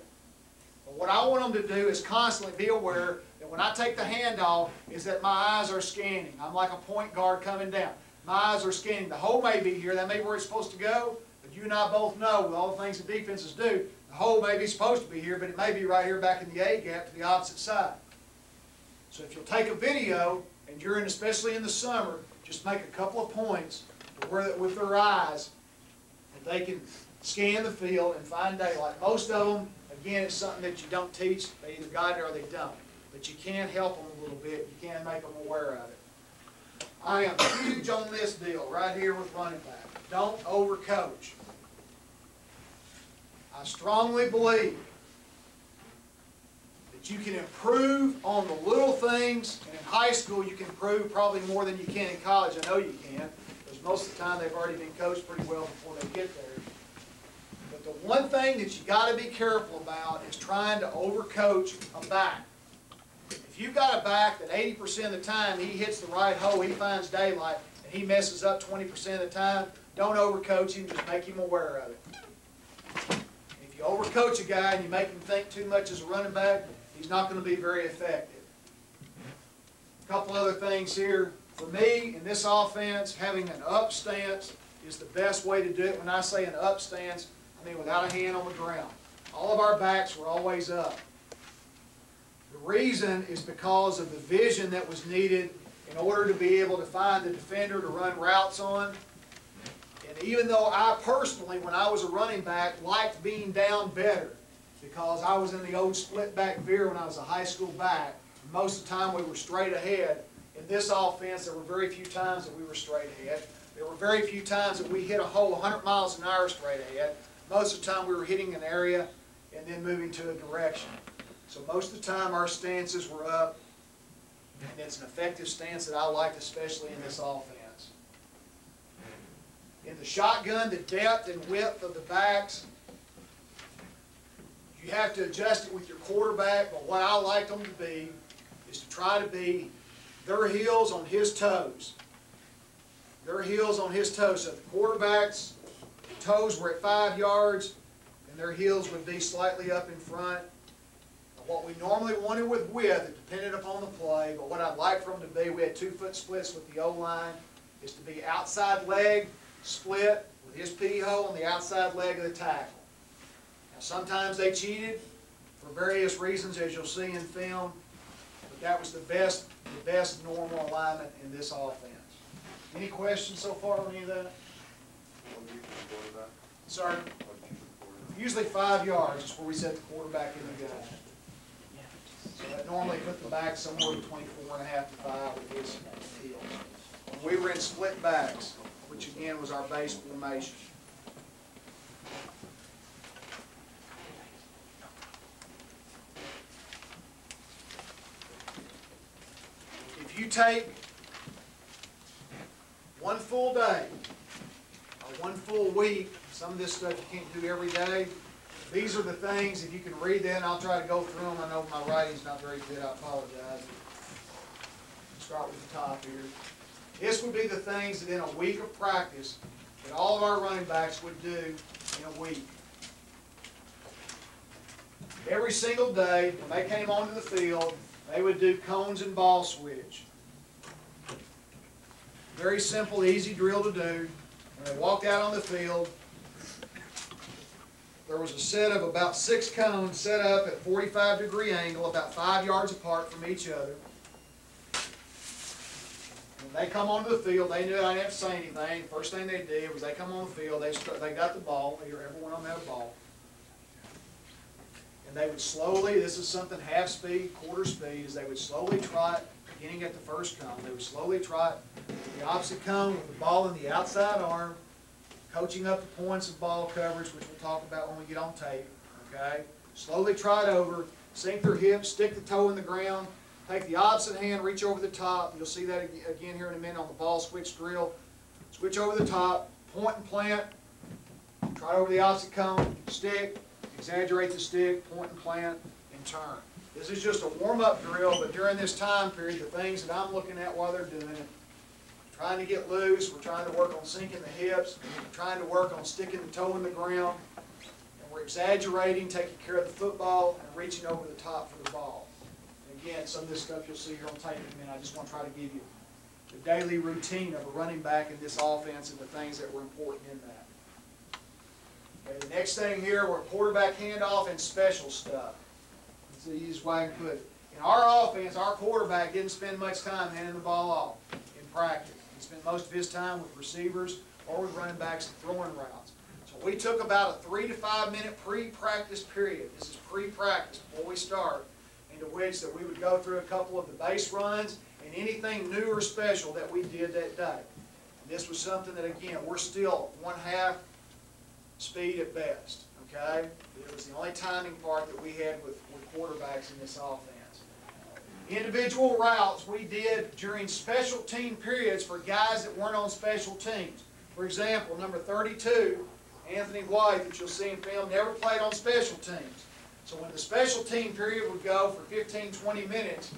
But what I want them to do is constantly be aware that when I take the handoff is that my eyes are scanning. I'm like a point guard coming down. My eyes are scanning. The hole may be here. That may be where it's supposed to go. But you and I both know with all the things that defenses do, the hole may be supposed to be here, but it may be right here back in the A gap to the opposite side. So if you'll take a video, and during, especially in the summer, just make a couple of points to where that with their eyes that they can scan the field and find daylight. Most of them, again, it's something that you don't teach. They either got it or they don't. But you can help them a little bit. You can make them aware of it. I am huge on this deal right here with running back. Don't overcoach. I strongly believe that you can improve on the little things, and in high school you can improve probably more than you can in college. I know you can, because most of the time they've already been coached pretty well before they get there. But the one thing that you got to be careful about is trying to overcoach a back. If you've got a back that 80% of the time he hits the right hole, he finds daylight, and he messes up 20% of the time, don't overcoach him, just make him aware of it. If you overcoach a guy and you make him think too much as a running back, he's not going to be very effective. A couple other things here. For me, in this offense, having an up stance is the best way to do it. When I say an up stance, I mean without a hand on the ground. All of our backs were always up. The reason is because of the vision that was needed in order to be able to find the defender to run routes on. And even though I personally, when I was a running back, liked being down better, because I was in the old split back veer when I was a high school back. Most of the time we were straight ahead. In this offense, there were very few times that we were straight ahead. There were very few times that we hit a hole 100 miles an hour straight ahead. Most of the time we were hitting an area and then moving to a direction. So most of the time our stances were up, and it's an effective stance that I liked, especially in this offense. In the shotgun, the depth and width of the backs, you have to adjust it with your quarterback, but what I like them to be is to try to be their heels on his toes. Their heels on his toes. So if the quarterback's toes were at 5 yards, and their heels would be slightly up in front. What we normally wanted with width, it depended upon the play, but what I'd like for them to be, we had 2-foot splits with the O-line, is to be outside leg split with his pee hole on the outside leg of the tackle. Now sometimes they cheated for various reasons, as you'll see in film, but that was the best normal alignment in this offense. Any questions so far on any of that? Sir? Usually 5 yards is where we set the quarterback in the gun. So that normally put the back somewhere between 4.5 to 5 with his heels. When we were in split backs, which again was our base formation. If you take one full day or one full week, some of this stuff you can't do every day. These are the things, if you can read that, and I'll try to go through them. I know my writing's not very good, I apologize. Start with the top here. This would be the things that in a week of practice that all of our running backs would do in a week. Every single day, when they came onto the field, they would do cones and ball switch. Very simple, easy drill to do. When they walked out on the field, there was a set of about 6 cones set up at 45-degree angle, about 5 yards apart from each other. When they come onto the field, they knew I didn't have to say anything. First thing they did was they come on the field, they got the ball. Every one of them had a ball. And they would slowly, this is something half speed, quarter speed, is they would slowly trot, beginning at the first cone, they would slowly trot the opposite cone with the ball in the outside arm, coaching up the points of ball coverage, which we'll talk about when we get on tape, okay? Slowly trot over, sink their hips, stick the toe in the ground, take the opposite hand, reach over the top. You'll see that again here in a minute on the ball switch drill. Switch over the top, point and plant, trot over the opposite cone, stick, exaggerate the stick, point and plant, and turn. This is just a warm-up drill, but during this time period, the things that I'm looking at while they're doing it, trying to get loose, we're trying to work on sinking the hips, we're trying to work on sticking the toe in the ground, and we're exaggerating, taking care of the football, and reaching over the top for the ball. And again, some of this stuff you'll see here on tape in a minute. I just want to try to give you the daily routine of a running back in this offense and the things that were important in that. Okay, the next thing here, we're quarterback handoff and special stuff. That's the easiest way I can put it. In our offense, our quarterback didn't spend much time handing the ball off in practice. He spent most of his time with receivers or with running backs and throwing routes. So we took about a 3 to 5 minute pre-practice period. This is pre-practice before we start, into which that we would go through a couple of the base runs and anything new or special that we did that day. And this was something that, again, we're still 1/2 speed at best. Okay? It was the only timing part that we had with quarterbacks in this offense. Individual routes we did during special team periods for guys that weren't on special teams. For example, number 32, Anthony White, that you'll see in film, never played on special teams. So when the special team period would go for 15, 20 minutes,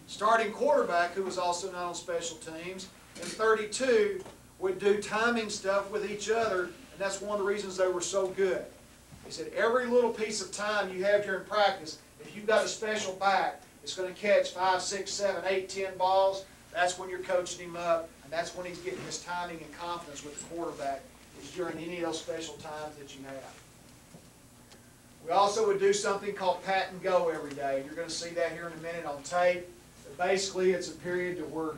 starting quarterback, who was also not on special teams, and 32 would do timing stuff with each other, and that's one of the reasons they were so good. He said every little piece of time you have during practice, if you've got a special back, it's going to catch 5, 6, 7, 8, 10 balls. That's when you're coaching him up, and that's when he's getting his timing and confidence with the quarterback, is during any of those special times that you have. We also would do something called pat and go every day. You're going to see that here in a minute on tape. But basically, it's a period to where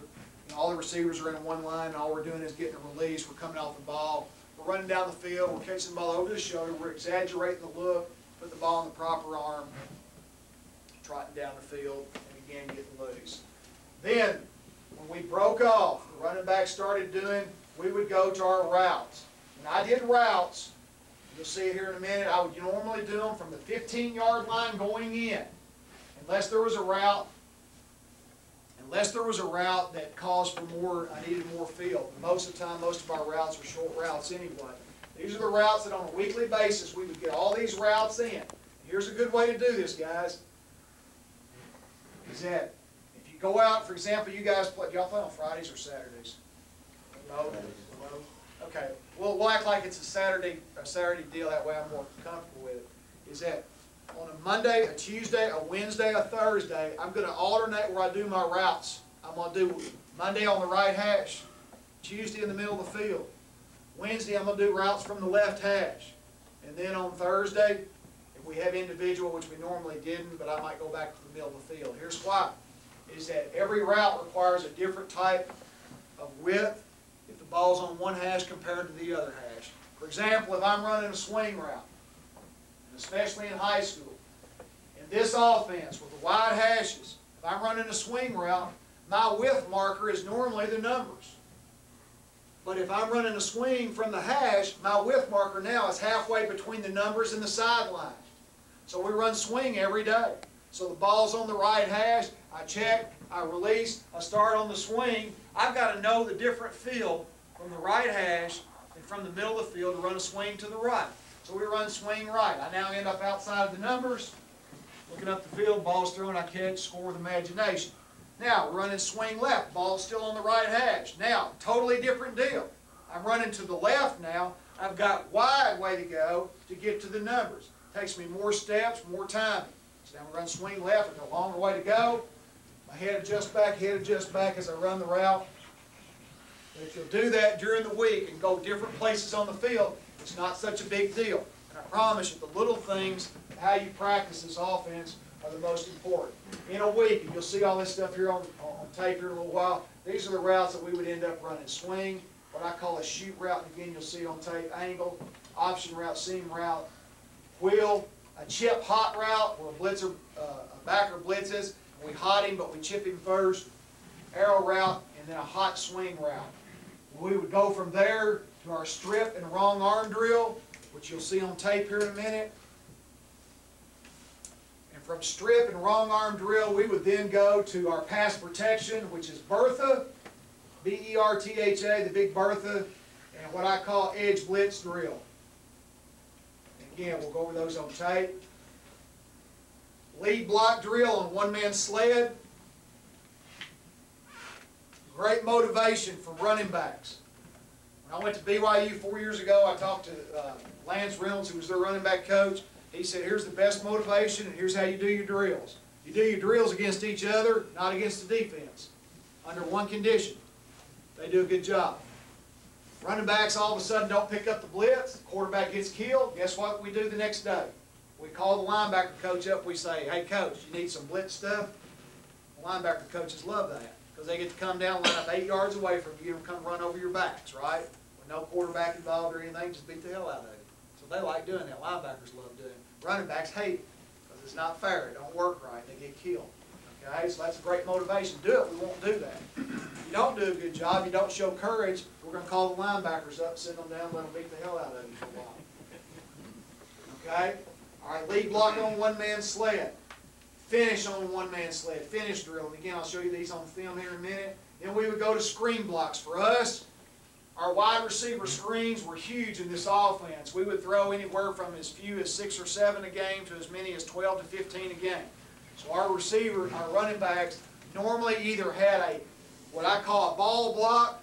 all the receivers are in one line, and all we're doing is getting a release. We're coming off the ball. We're running down the field. We're catching the ball over the shoulder. We're exaggerating the look, put the ball in the proper arm, trotting down the field, and again getting loose. Then, when we broke off, the running back started doing, we would go to our routes. When I did routes, you'll see it here in a minute, I would normally do them from the 15-yard line going in, unless there was a route that caused for more, I needed more field. Most of the time, most of our routes are short routes anyway. These are the routes that on a weekly basis, we would get all these routes in. Here's a good way to do this, guys, is that if you go out, for example, you guys play, do y'all play on Fridays or Saturdays? No? Okay, we'll act like it's a Saturday deal, that way I'm more comfortable with it. Is that on a Monday, a Tuesday, a Wednesday, a Thursday, I'm going to alternate where I do my routes. I'm going to do Monday on the right hash, Tuesday in the middle of the field. Wednesday I'm going to do routes from the left hash. And then on Thursday, if we have individual, which we normally didn't, but I might go back to the middle of the field. Here's why. Is that every route requires a different type of width if the ball's on one hash compared to the other hash. For example, if I'm running a swing route, especially in high school, in this offense with the wide hashes, if I'm running a swing route, my width marker is normally the numbers. But if I'm running a swing from the hash, my width marker now is halfway between the numbers and the sideline. So we run swing every day. So the ball's on the right hash, I check, I release, I start on the swing. I've got to know the different field from the right hash and from the middle of the field to run a swing to the right. So we run swing right. I now end up outside of the numbers, looking up the field, ball's thrown, I catch, score with imagination. Now, we're running swing left, ball's still on the right hash. Now, totally different deal. I'm running to the left now. I've got wide way to go to get to the numbers. Takes me more steps, more timing. So now we run swing left, I've got a longer way to go. My head adjusts back as I run the route. But if you'll do that during the week and go different places on the field, it's not such a big deal. And I promise you, the little things, how you practice this offense, are the most important. In a week, and you'll see all this stuff here on tape here in a little while, these are the routes that we would end up running. Swing, what I call a shoot route, and again, you'll see it on tape. Angle, option route, seam route, wheel, a chip hot route, where a backer blitzes, and we hot him, but we chip him first, arrow route, and then a hot swing route. We would go from there to our strip and wrong arm drill, which you'll see on tape here in a minute. And from strip and wrong arm drill, we would then go to our pass protection, which is Bertha, B-E-R-T-H-A, the big Bertha, and what I call edge blitz drill. And again, we'll go over those on tape. Lead block drill on one-man sled. Great motivation for running backs. When I went to BYU 4 years ago, I talked to Lance Reynolds, who was their running back coach. He said, here's the best motivation, and here's how you do your drills. You do your drills against each other, not against the defense. Under one condition. They do a good job. Running backs all of a sudden don't pick up the blitz. The quarterback gets killed. Guess what we do the next day? We call the linebacker coach up. We say, hey, coach, you need some blitz stuff? The linebacker coaches love that, because they get to come down, line up 8 yards away from you and come run over your backs, right? With no quarterback involved or anything, just beat the hell out of you. So they like doing that. Linebackers love doing it. Running backs hate it because it's not fair. It don't work right. They get killed. Okay, so that's a great motivation. Do it. We won't do that. If you don't do a good job, you don't show courage, we're going to call the linebackers up, send them down, let them beat the hell out of you for a while. Okay? All right, lead block on one-man sled. Finish on one-man sled. Finish drill. And again, I'll show you these on film here in a minute. Then we would go to screen blocks. For us, our wide receiver screens were huge in this offense. We would throw anywhere from as few as 6 or 7 a game to as many as 12 to 15 a game. So our receiver, our running backs, normally either had what I call a ball block,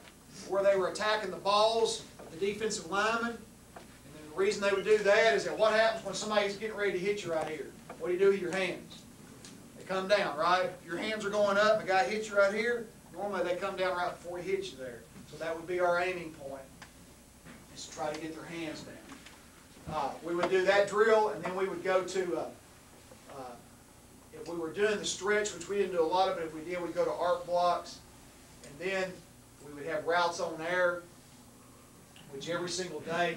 where they were attacking the balls of the defensive lineman. And then the reason they would do that is that what happens when somebody's getting ready to hit you right here? What do you do with your hands? They come down, right? If your hands are going up, and a guy hits you right here, normally they come down right before he hits you there. So that would be our aiming point, is to try to get their hands down. We would do that drill, and then we would go to, if we were doing the stretch, which we didn't do a lot of it, if we did, we'd go to arc blocks, and then we would have routes on air, which every single day,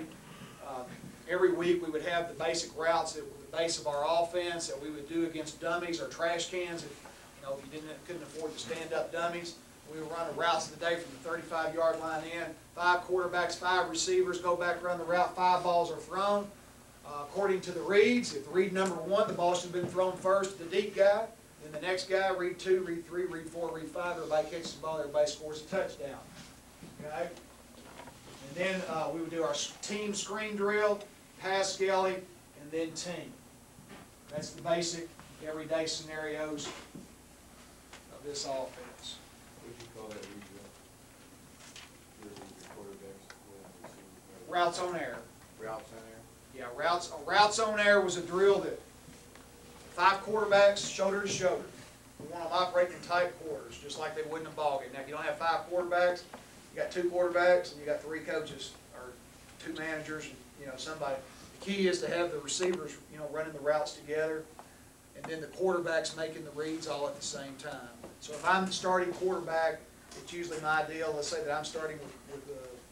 Every week we would have the basic routes that were the base of our offense that we would do against dummies or trash cans. If you couldn't afford to stand up dummies, we would run the routes of the day from the 35-yard line in. 5 quarterbacks, 5 receivers go back, run the route. 5 balls are thrown. According to the reads, if read number 1, the ball should have been thrown first to the deep guy. Then the next guy, read 2, read 3, read 4, read 5. Everybody catches the ball, everybody scores a touchdown. Okay? And then we would do our team screen drill, pass skelly, and then team. That's the basic everyday scenarios of this offense. What do you call that read drill? Routes on air. Routes on air? Yeah, routes on air was a drill that 5 quarterbacks, shoulder to shoulder. We want them operating in tight quarters, just like they would in a ball game. Now, if you don't have 5 quarterbacks, you got 2 quarterbacks and you got 3 coaches or 2 managers, somebody. The key is to have the receivers, running the routes together, and then the quarterbacks making the reads all at the same time. So if I'm the starting quarterback, it's usually my deal. Let's say that I'm starting with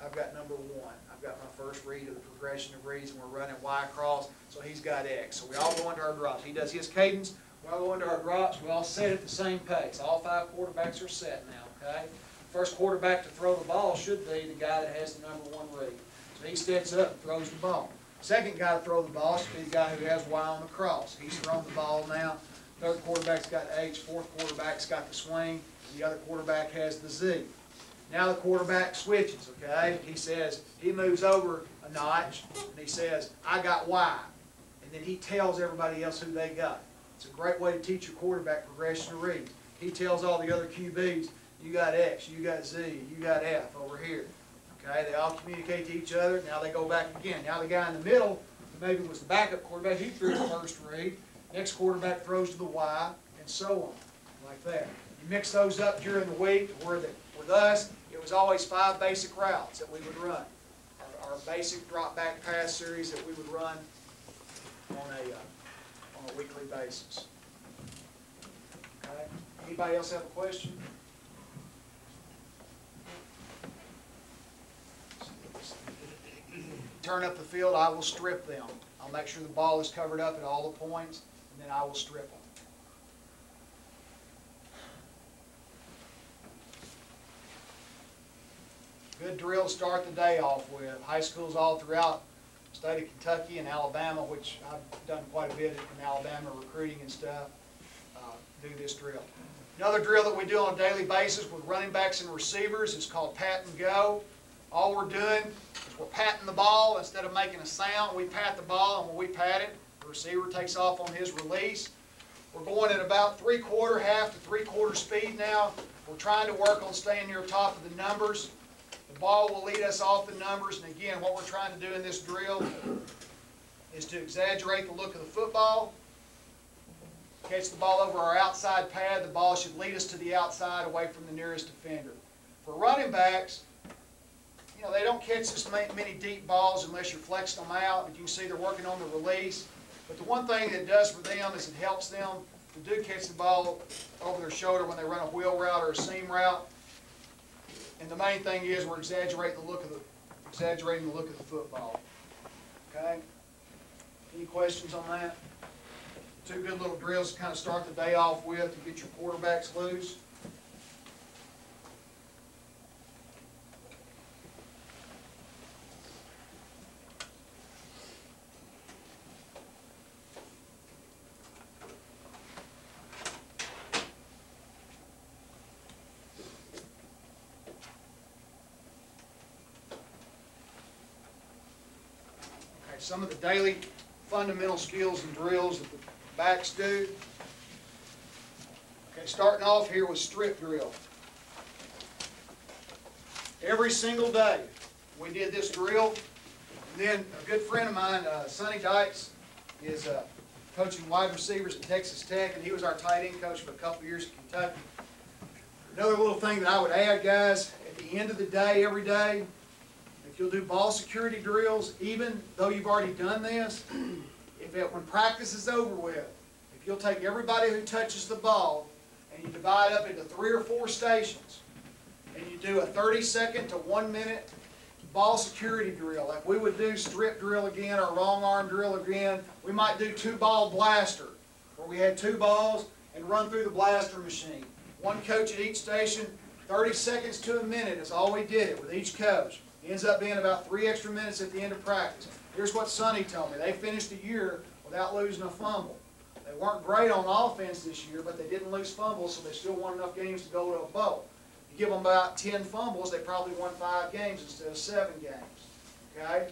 I've got number 1. I've got my first read of the progression of reads, and we're running Y across, so he's got X. So we all go into our drops. He does his cadence. We all go into our drops. We all set at the same pace. All 5 quarterbacks are set now, okay? First quarterback to throw the ball should be the guy that has the number 1 read. So he steps up and throws the ball. Second guy to throw the ball should be the guy who has Y on the cross. He's thrown the ball now. Third quarterback's got H. Fourth quarterback's got the swing. The other quarterback has the Z. Now the quarterback switches, okay? He moves over a notch, and he says, I got Y. And then he tells everybody else who they got. It's a great way to teach your quarterback progression to read. He tells all the other QBs, you got X, you got Z, you got F over here. Okay, they all communicate to each other. Now they go back again. Now the guy in the middle, who maybe was the backup quarterback, he threw the first read. Next quarterback throws to the Y, and so on, like that. You mix those up during the week. With us, it was always 5 basic routes that we would run. Our basic drop back pass series that we would run on a weekly basis. Okay. Anybody else have a question? Turn up the field, I will strip them. I'll make sure the ball is covered up at all the points, and then I will strip them. Good drill to start the day off with. High schools all throughout the state of Kentucky and Alabama, which I've done quite a bit in Alabama recruiting and stuff, do this drill. Another drill that we do on a daily basis with running backs and receivers is called pat and go. All we're doing is we're patting the ball. Instead of making a sound, we pat the ball, and when we pat it, the receiver takes off on his release. We're going at about 3/4, half to 3/4 speed now. We're trying to work on staying near the top of the numbers. The ball will lead us off the numbers, and again, what we're trying to do in this drill is to exaggerate the look of the football. Catch the ball over our outside pad. The ball should lead us to the outside away from the nearest defender. For running backs, they don't catch this many deep balls unless you're flexing them out. But you can see they're working on the release. But the one thing that it does for them is it helps them to do catch the ball over their shoulder when they run a wheel route or a seam route. And the main thing is we're exaggerating the look of the football. Okay? Any questions on that? 2 good little drills to kind of start the day off with to get your quarterbacks loose. Some of the daily fundamental skills and drills that the backs do. Okay, starting off here with strip drill. Every single day we did this drill. And then a good friend of mine, Sonny Dykes, is coaching wide receivers at Texas Tech, and he was our tight end coach for a couple years at Kentucky. Another little thing that I would add, guys, at the end of the day, every day, if you'll do ball security drills, even though you've already done this, when practice is over with, if you'll take everybody who touches the ball and you divide up into 3 or 4 stations, and you do a 30-second to 1-minute ball security drill. Like we would do strip drill again or wrong arm drill again. We might do 2-ball blaster, where we had 2 balls and run through the blaster machine. One coach at each station, 30 seconds to a minute is all we did it with each coach. It ends up being about 3 extra minutes at the end of practice. Here's what Sonny told me. They finished the year without losing a fumble. They weren't great on offense this year, but they didn't lose fumbles, so they still won enough games to go to a bowl. You give them about 10 fumbles, they probably won 5 games instead of 7 games. Okay?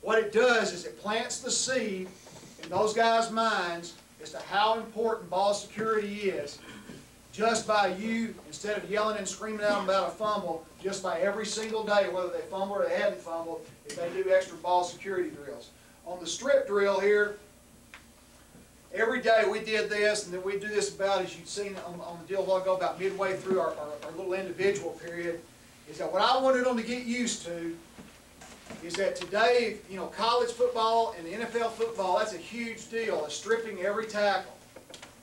What it does is it plants the seed in those guys' minds as to how important ball security is, just by you, instead of yelling and screaming at them about a fumble, just by every single day, whether they fumble or they haven't fumbled, if they do extra ball security drills. On the strip drill here, every day we did this, and then we do this about, as you've seen on the deal a while ago, about midway through our little individual period, is that what I wanted them to get used to is that today, you know, college football and NFL football, that's a huge deal, is stripping every tackle.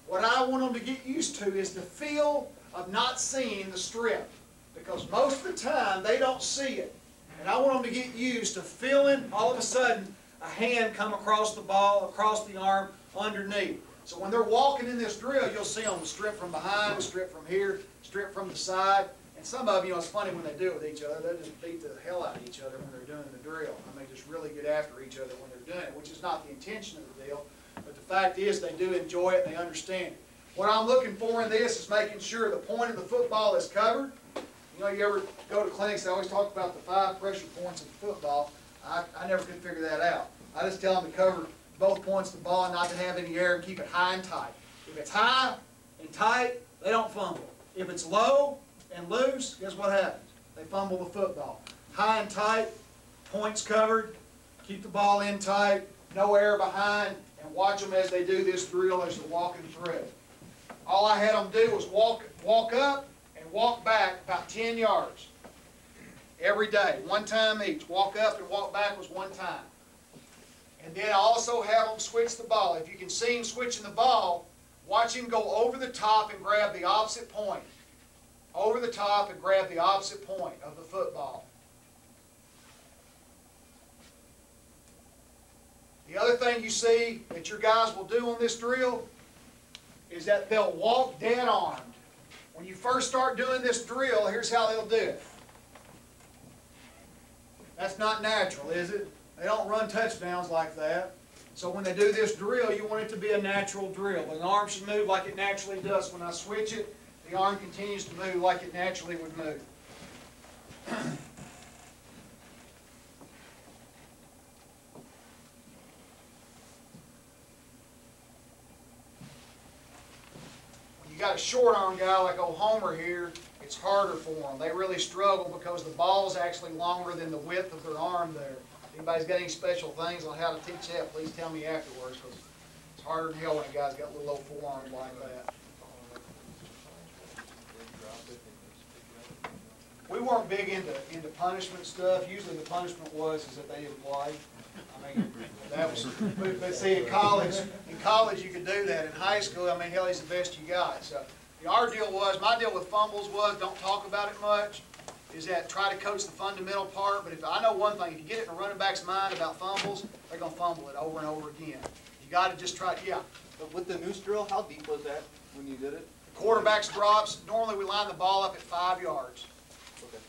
What I want them to get used to is the feel of not seeing the strip, because most of the time they don't see it. And I want them to get used to feeling all of a sudden a hand come across the ball, across the arm, underneath. So when they're walking in this drill, you'll see them strip from behind, strip from here, strip from the side. And some of them, you know, it's funny when they do it with each other, they just beat the hell out of each other when they're doing the drill. I mean, just really get after each other when they're doing it, which is not the intention of the deal. But the fact is, they do enjoy it and they understand it. What I'm looking for in this is making sure the point of the football is covered. You know, you ever go to clinics, they always talk about the 5 pressure points of football. I never could figure that out. I just tell them to cover both points of the ball and not to have any air and keep it high and tight. If it's high and tight, they don't fumble. If it's low and loose, guess what happens? They fumble the football. High and tight, points covered, keep the ball in tight, no air behind, and watch them as they do this drill as they're walking through. All I had them do was walk up and walk back about 10 yards every day, 1 time each. Walk up and walk back was 1 time. And then I also have them switch the ball. If you can see him switching the ball, watch him go over the top and grab the opposite point. Over the top and grab the opposite point of the football. The other thing you see that your guys will do on this drill is that they'll walk dead armed. When you first start doing this drill, here's how they'll do it. That's not natural, is it? They don't run touchdowns like that. So when they do this drill, you want it to be a natural drill. An arm should move like it naturally does. When I switch it, the arm continues to move like it naturally would move. When you got a short arm guy like old Homer here, it's harder for them. They really struggle because the ball is actually longer than the width of their arm there. If anybody's got any special things on how to teach that, please tell me afterwards, because it's harder than hell when a guy's got little old forearms like that. We weren't big into punishment stuff. Usually the punishment was that they didn't play. I mean, that was. But see, in college you could do that. In high school, I mean, hell, he's the best you got. So our deal was, my deal with fumbles was, don't talk about it much. Is that try to coach the fundamental part. But if I know one thing, if you get it in a running back's mind about fumbles, they're going to fumble it over and over again. You got to just try. Yeah. But with the noose drill, how deep was that when you did it? Quarterback's drops. Normally we line the ball up at 5 yards. Okay.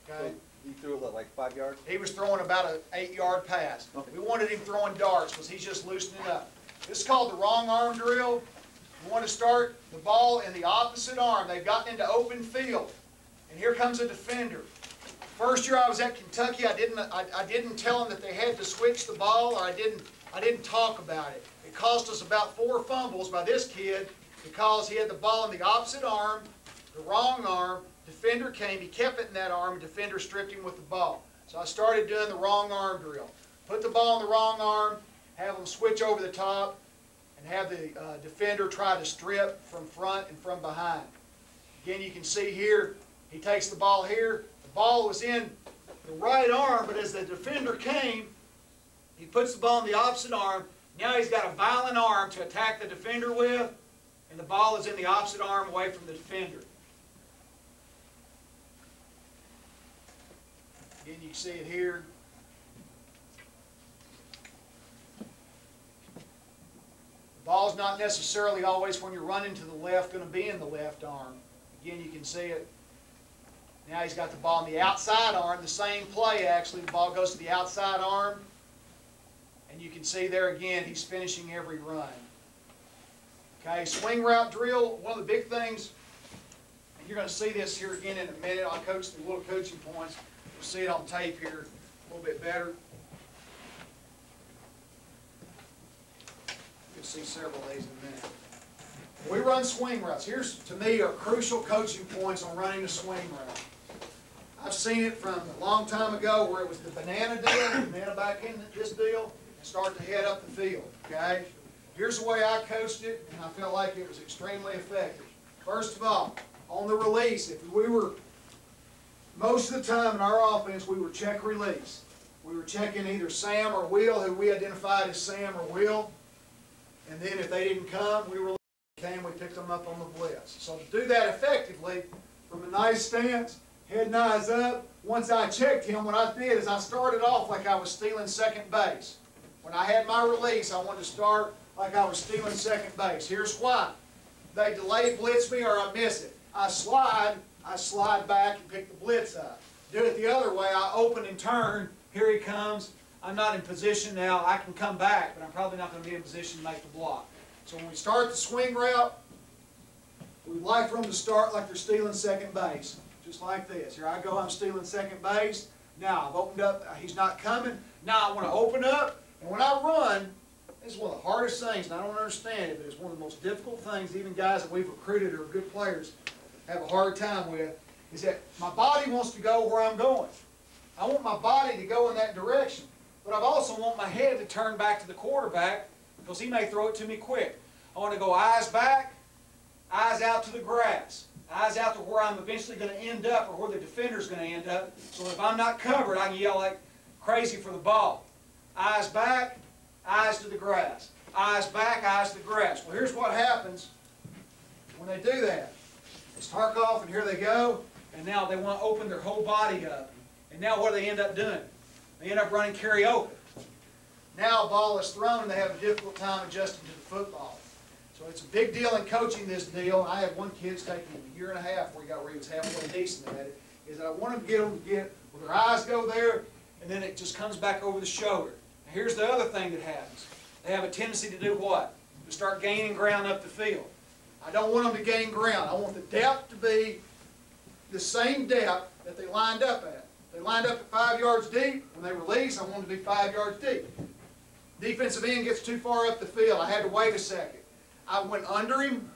Okay. So he threw it like 5 yards? He was throwing about an 8-yard pass. Okay. We wanted him throwing darts because he's just loosening up. This is called the wrong arm drill. You want to start the ball in the opposite arm. They've gotten into open field. And here comes a defender. First year I was at Kentucky, I didn't tell them that they had to switch the ball, or I didn't talk about it. It cost us about 4 fumbles by this kid because he had the ball in the opposite arm, the wrong arm. Defender came, he kept it in that arm, and defender stripped him with the ball. So I started doing the wrong arm drill. Put the ball in the wrong arm, have them switch over the top, and have the defender try to strip from front and from behind. Again, you can see here, he takes the ball here. The ball was in the right arm, but as the defender came, he puts the ball in the opposite arm. Now he's got a violent arm to attack the defender with, and the ball is in the opposite arm away from the defender. Again, you can see it here. The ball's not necessarily always, when you're running to the left, going to be in the left arm. Again, you can see it. Now he's got the ball in the outside arm. The same play, actually. The ball goes to the outside arm. And you can see there again, he's finishing every run. Okay, swing route drill, one of the big things, and you're going to see this here again in a minute. I'll coach the little coaching points. You'll see it on tape here a little bit better. You'll see several of these in a minute. We run swing routes. Here's, to me, are crucial coaching points on running a swing route. I've seen it from a long time ago where it was the banana deal, banana back in this deal, and start to head up the field, okay? Here's the way I coached it, and I felt like it was extremely effective. First of all, on the release, if we were, most of the time in our offense, we were check release. We were checking either Sam or Will, who we identified as Sam or Will, and then if they didn't come, we were we picked them up on the blitz. So to do that effectively, from a nice stance, head and eyes up, once I checked him, what I did is I started off like I was stealing second base. When I had my release, I wanted to start like I was stealing second base. Here's why. They delay blitz me or I miss it. I slide back and pick the blitz up. Do it the other way, I open and turn, here he comes. I'm not in position now, I can come back, but I'm probably not going to be in position to make the block. So when we start the swing route, we'd like for them to start like they're stealing second base. Just like this. Here I go, I'm stealing second base. Now I've opened up, he's not coming. Now I want to open up, and when I run, this is one of the hardest things, and I don't understand it, but it's one of the most difficult things even guys that we've recruited or good players have a hard time with, is that my body wants to go where I'm going. I want my body to go in that direction, but I also want my head to turn back to the quarterback because he may throw it to me quick. I want to go eyes back, eyes out to the grass, eyes out to where I'm eventually going to end up or where the defender's going to end up. So if I'm not covered, I can yell like crazy for the ball. Eyes back, eyes to the grass. Eyes back, eyes to the grass. Well, here's what happens when they do that. It's Tarkov, and here they go, and now they want to open their whole body up. And now what do they end up doing? They end up running karaoke. Now a ball is thrown, and they have a difficult time adjusting to the football. So it's a big deal in coaching this deal. I had one kid it's taken him a year and a half where he was halfway decent at it, is that I want them to get where their eyes go there, and then it just comes back over the shoulder. Now here's the other thing that happens. They have a tendency to do what? To start gaining ground up the field. I don't want them to gain ground. I want the depth to be the same depth that they lined up at. They lined up at 5 yards deep. When they release, I want them to be 5 yards deep. Defensive end gets too far up the field. I had to wait a second. I went under him.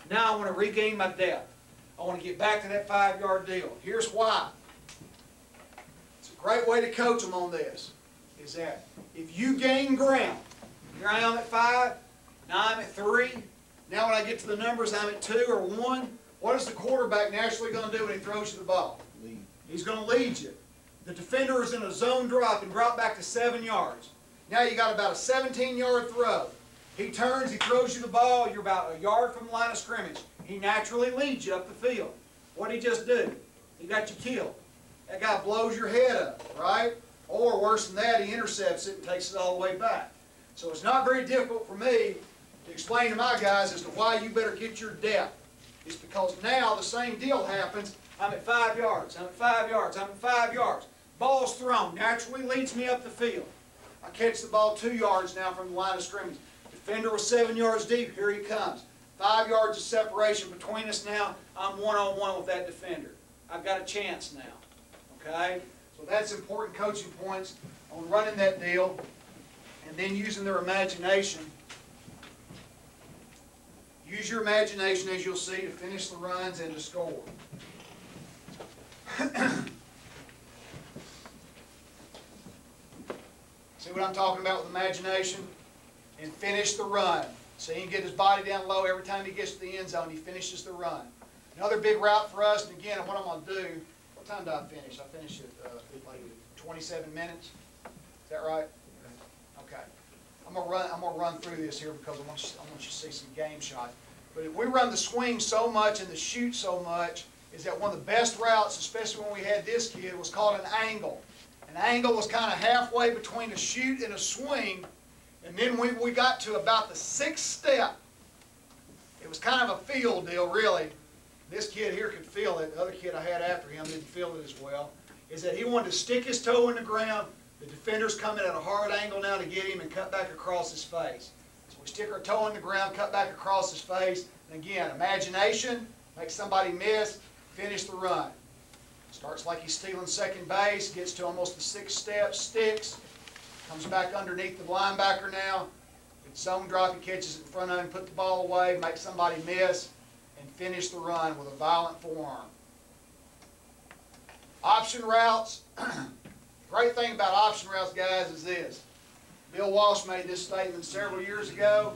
Now I want to regain my depth. I want to get back to that 5 yard deal. Here's why. It's a great way to coach them on this. Is that if you gain ground, here I am at 5, now I'm at 3. Now when I get to the numbers, I'm at 2 or 1. What is the quarterback naturally going to do when he throws you the ball? Lead. He's going to lead you. The defender is in a zone drop and drop back to 7 yards. Now you got about a 17-yard throw. He turns, he throws you the ball, you're about a yard from the line of scrimmage. He naturally leads you up the field. What did he just do? He got you killed. That guy blows your head up, right? Or worse than that, he intercepts it and takes it all the way back. So it's not very difficult for me to explain to my guys as to why you better get your depth. It's because now the same deal happens. I'm at 5 yards, I'm at 5 yards, I'm at 5 yards. Ball's thrown, naturally leads me up the field. I catch the ball 2 yards now from the line of scrimmage. Defender was 7 yards deep, here he comes. 5 yards of separation between us now. I'm one-on-one with that defender. I've got a chance now, okay? So that's important coaching points on running that deal and then using their imagination. Use your imagination, as you'll see, to finish the runs and to score. See what I'm talking about with imagination? And finish the run. So he can get his body down low every time he gets to the end zone, he finishes the run. Another big route for us, and again, what I'm going to do, what time did I finish? I finished at like 27 minutes. Is that right? Okay. I'm gonna run through this here because I want you to see some game shots. But if we run the swing so much and the shoot so much, is that one of the best routes, especially when we had this kid, was called an angle. An angle was kind of halfway between a shoot and a swing, and then when we got to about the 6th step, it was kind of a feel deal, really. This kid here could feel it. The other kid I had after him didn't feel it as well. Is that he wanted to stick his toe in the ground. The defender's coming at a hard angle now to get him and cut back across his face. So we stick our toe in the ground, cut back across his face. And again, imagination, make somebody miss, finish the run. Starts like he's stealing second base, gets to almost the 6th step, sticks, comes back underneath the linebacker now. It's zone drop, he catches it in front of him, put the ball away, make somebody miss, and finish the run with a violent forearm. Option routes. Great thing about option routes, guys, is this. Bill Walsh made this statement several years ago.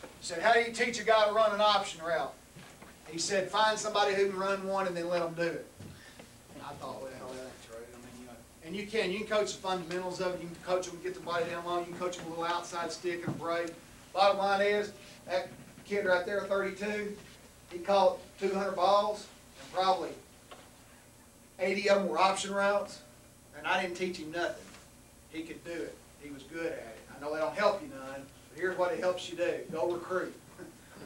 He said, how do you teach a guy to run an option route? He said, find somebody who can run one and then let them do it. And I thought, well, that's right. I mean, and you can coach the fundamentals of it. You can coach them, get the body down low. You can coach them with a little outside stick and a break. Bottom line is, that kid right there, 32, he caught 200 balls, and probably 80 of them were option routes, and I didn't teach him nothing. He could do it. He was good at it. I know they don't help you none, but here's what it helps you do. Go recruit.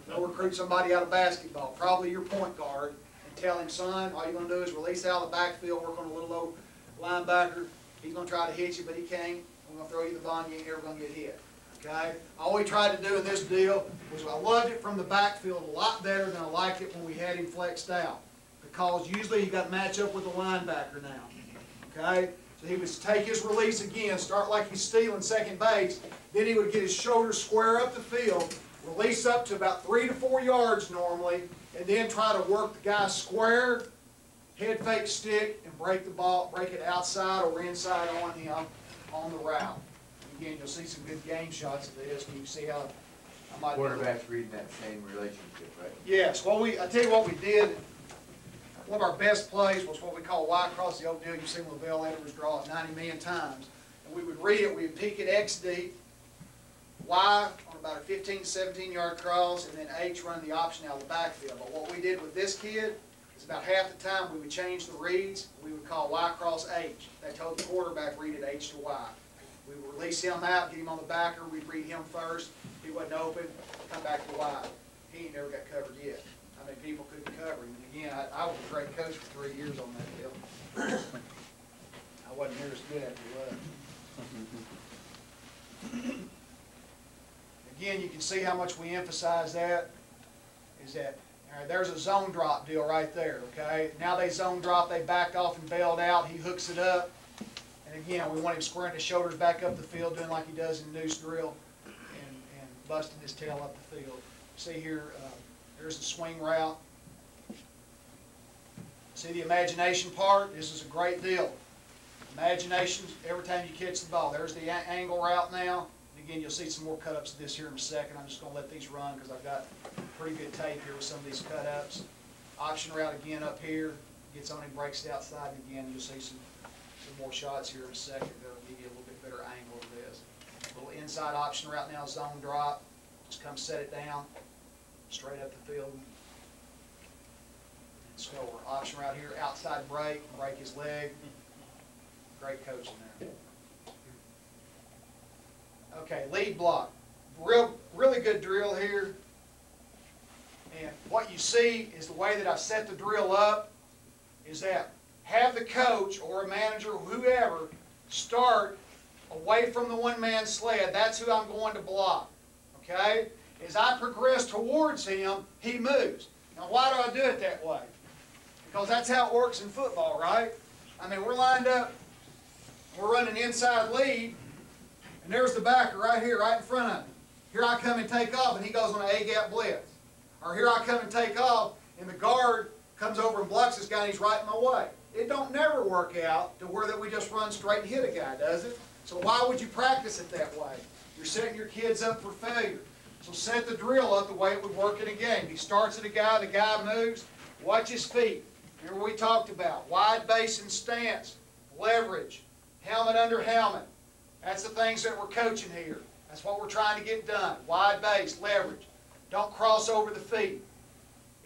Go recruit somebody out of basketball, probably your point guard, and tell him, son, all you're going to do is release out of the backfield, work on a little low linebacker. He's going to try to hit you, but he can't. We're going to throw you the ball, and you ain't ever going to get hit. Okay? All we tried to do in this deal was I loved it from the backfield a lot better than I liked it when we had him flexed out. Because usually you got to match up with the linebacker now. Okay? So he would take his release again, start like he's stealing second base, then he would get his shoulders square up the field, release up to about 3 to 4 yards normally, and then try to work the guy square, head fake stick, and break the ball, break it outside or inside on him on the route. Again, you'll see some good game shots of this, and you can see how I might. Quarterback's reading that same relationship, right? Yes. Well, I tell you what we did. One of our best plays was what we call Y across the old deal. You've seen Lavelle Edwards draw it 90 million times. And we would read it. We would peek at X deep, Y on about a 15 to 17 yard cross, and then H run the option out of the backfield. But what we did with this kid is about half the time we would change the reads. We would call Y cross H. That told the quarterback read it H to Y. We would release him out, get him on the backer. We'd read him first. He wasn't open. Come back to Y. He ain't never got covered yet. I mean, people couldn't cover him. And again, I was a great coach for 3 years on that deal. I wasn't near as good after he was. Again, you can see how much we emphasize that. Is that all right, there's a zone drop deal right there, okay? Now they zone drop, they backed off and bailed out. He hooks it up. And again, we want him squaring his shoulders back up the field, doing like he does in noose drill, and busting his tail up the field. See here, there's the swing route. See the imagination part? This is a great deal. Imagination, every time you catch the ball. There's the angle route now. And again, you'll see some more cut-ups of this here in a second. I'm just going to let these run because I've got pretty good tape here with some of these cut-ups. Option route again up here. Gets on him, breaks it outside, and again, you'll see some more shots here in a second that'll give you a little bit better angle of this. A little inside option route now, zone drop. Just come set it down, straight up the field, and score. Option route here, outside break his leg. Great coaching there. Okay, lead block. Really good drill here. And what you see is the way that I set the drill up is that have the coach or a manager or whoever start away from the one-man sled. That's who I'm going to block. Okay? As I progress towards him, he moves. Now, why do I do it that way? Because that's how it works in football, right? I mean, we're lined up, we're running inside lead, and there's the backer right here, right in front of me. Here I come and take off, and he goes on an A-gap blitz. Or here I come and take off, and the guard comes over and blocks this guy, and he's right in my way. It don't never work out to where that we just run straight and hit a guy, does it? So why would you practice it that way? You're setting your kids up for failure. So set the drill up the way it would work in a game. He starts at a guy, the guy moves, watch his feet. Remember what we talked about. Wide base and stance, leverage, helmet under helmet. That's the things that we're coaching here. That's what we're trying to get done. Wide base, leverage. Don't cross over the feet.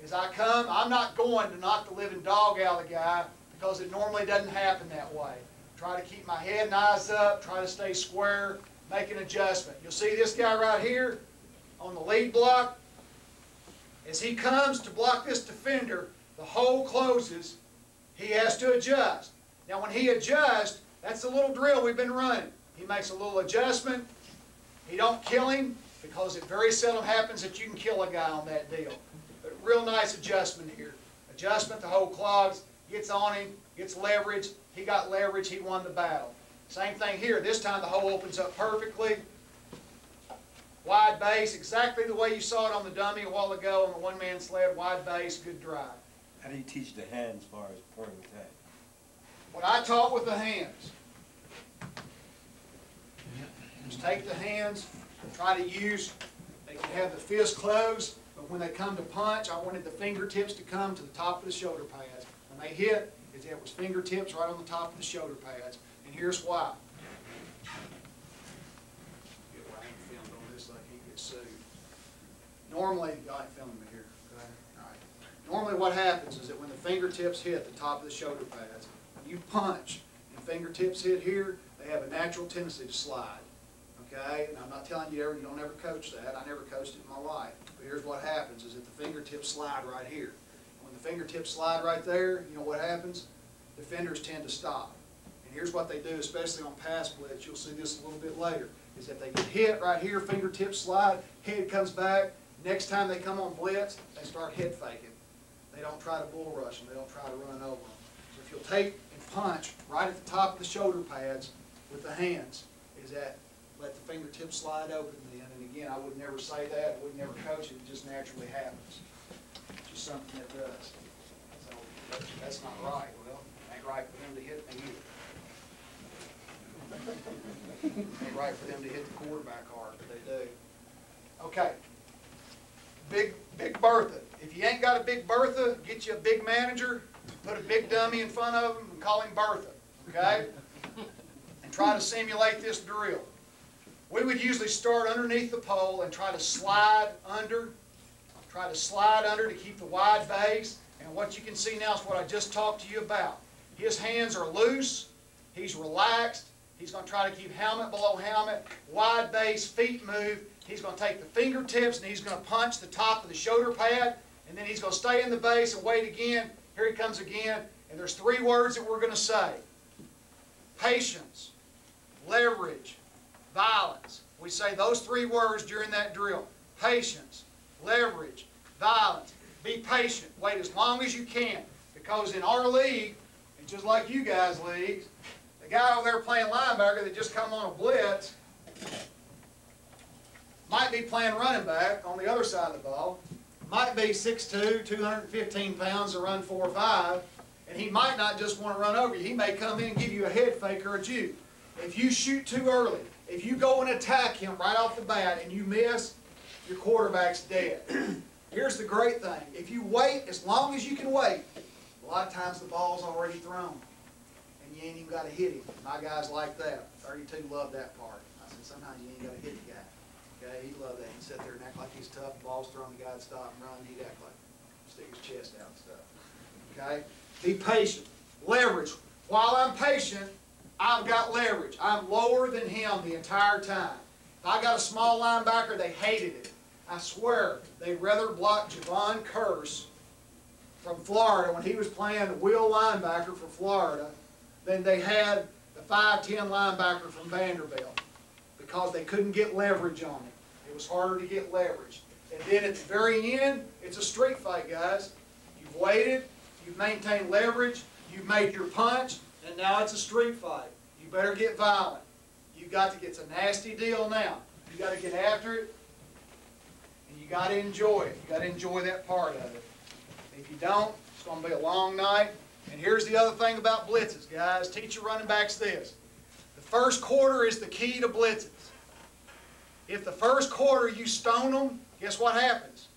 is I come, I'm not going to knock the living dog out of the guy because it normally doesn't happen that way. Try to keep my head and eyes up, try to stay square, make an adjustment. You'll see this guy right here on the lead block. As he comes to block this defender, the hole closes. He has to adjust. Now when he adjusts, that's the little drill we've been running. He makes a little adjustment. He don't kill him because it very seldom happens that you can kill a guy on that deal. But real nice adjustment here. Adjustment, the hole clogs, gets on him, gets leverage. He got leverage, he won the battle. Same thing here. This time the hole opens up perfectly. Wide base, exactly the way you saw it on the dummy a while ago on the one-man sled. Wide base, good drive. How do you teach the hand as far as pouring the tag? What I taught with the hands is take the hands, try to use, they can have the fist closed, but when they come to punch, I wanted the fingertips to come to the top of the shoulder pads. When they hit, it was fingertips right on the top of the shoulder pads. And here's why. Normally, God filming me here. Okay. All right. Normally what happens is that when the fingertips hit the top of the shoulder pads, when you punch and fingertips hit here, they have a natural tendency to slide. Okay? And I'm not telling you you don't ever coach that. I never coached it in my life. But here's what happens is that the fingertips slide right here. When the fingertips slide right there, you know what happens? Defenders tend to stop. And here's what they do, especially on pass blitz. You'll see this a little bit later. Is that they get hit right here, fingertips slide, head comes back. Next time they come on blitz, they start head faking. They don't try to bull rush them. They don't try to run over them. So if you'll take and punch right at the top of the shoulder pads with the hands, is that let the fingertips slide open then. And again, I would never say that. I would never coach it. It just naturally happens. It's just something that does. So that's not right. Well, it ain't right for them to hit me either. It ain't right for them to hit the quarterback hard, but they do. Okay. Big Bertha. If you ain't got a Big Bertha, get you a big manager, put a big dummy in front of him and call him Bertha, okay? And try to simulate this drill. We would usually start underneath the pole and try to slide under to keep the wide base. And what you can see now is what I just talked to you about. His hands are loose, he's relaxed, he's going to try to keep helmet below helmet, wide base, feet move. He's going to take the fingertips and he's going to punch the top of the shoulder pad, and then he's going to stay in the base and wait again. Here he comes again, and there's three words that we're going to say. Patience, leverage, violence. We say those three words during that drill. Patience, leverage, violence. Be patient. Wait as long as you can, because in our league, and just like you guys' leagues, the guy over there playing linebacker that just come on a blitz might be playing running back on the other side of the ball, might be 6'2", 215 pounds to run 4.5, and he might not just want to run over you. He may come in and give you a head fake or a juke. If you shoot too early, if you go and attack him right off the bat and you miss, your quarterback's dead. Here's the great thing. If you wait as long as you can wait, a lot of times the ball's already thrown, and you ain't even got to hit him. My guys like that. 32 love that part. I said, sometimes you ain't got to hit the guy. Okay, he'd love that. He'd sit there and act like he's tough. The ball's thrown, the guy'd stop and run. He'd act like stick his chest out and stuff. Okay? Be patient. Leverage. While I'm patient, I've got leverage. I'm lower than him the entire time. If I got a small linebacker, they hated it. I swear, they'd rather block Javon Curse from Florida when he was playing the wheel linebacker for Florida than they had the 5'10" linebacker from Vanderbilt, because they couldn't get leverage on him. It was harder to get leverage. And then at the very end, it's a street fight, guys. You've waited, you've maintained leverage, you've made your punch, and now it's a street fight. You better get violent. You've got to get, it's a nasty deal now. You got to get after it, and you got to enjoy it. You got to enjoy that part of it. If you don't, it's going to be a long night. And here's the other thing about blitzes, guys. Teach your running backs this. The first quarter is the key to blitzes. If the first quarter you stone them, guess what happens?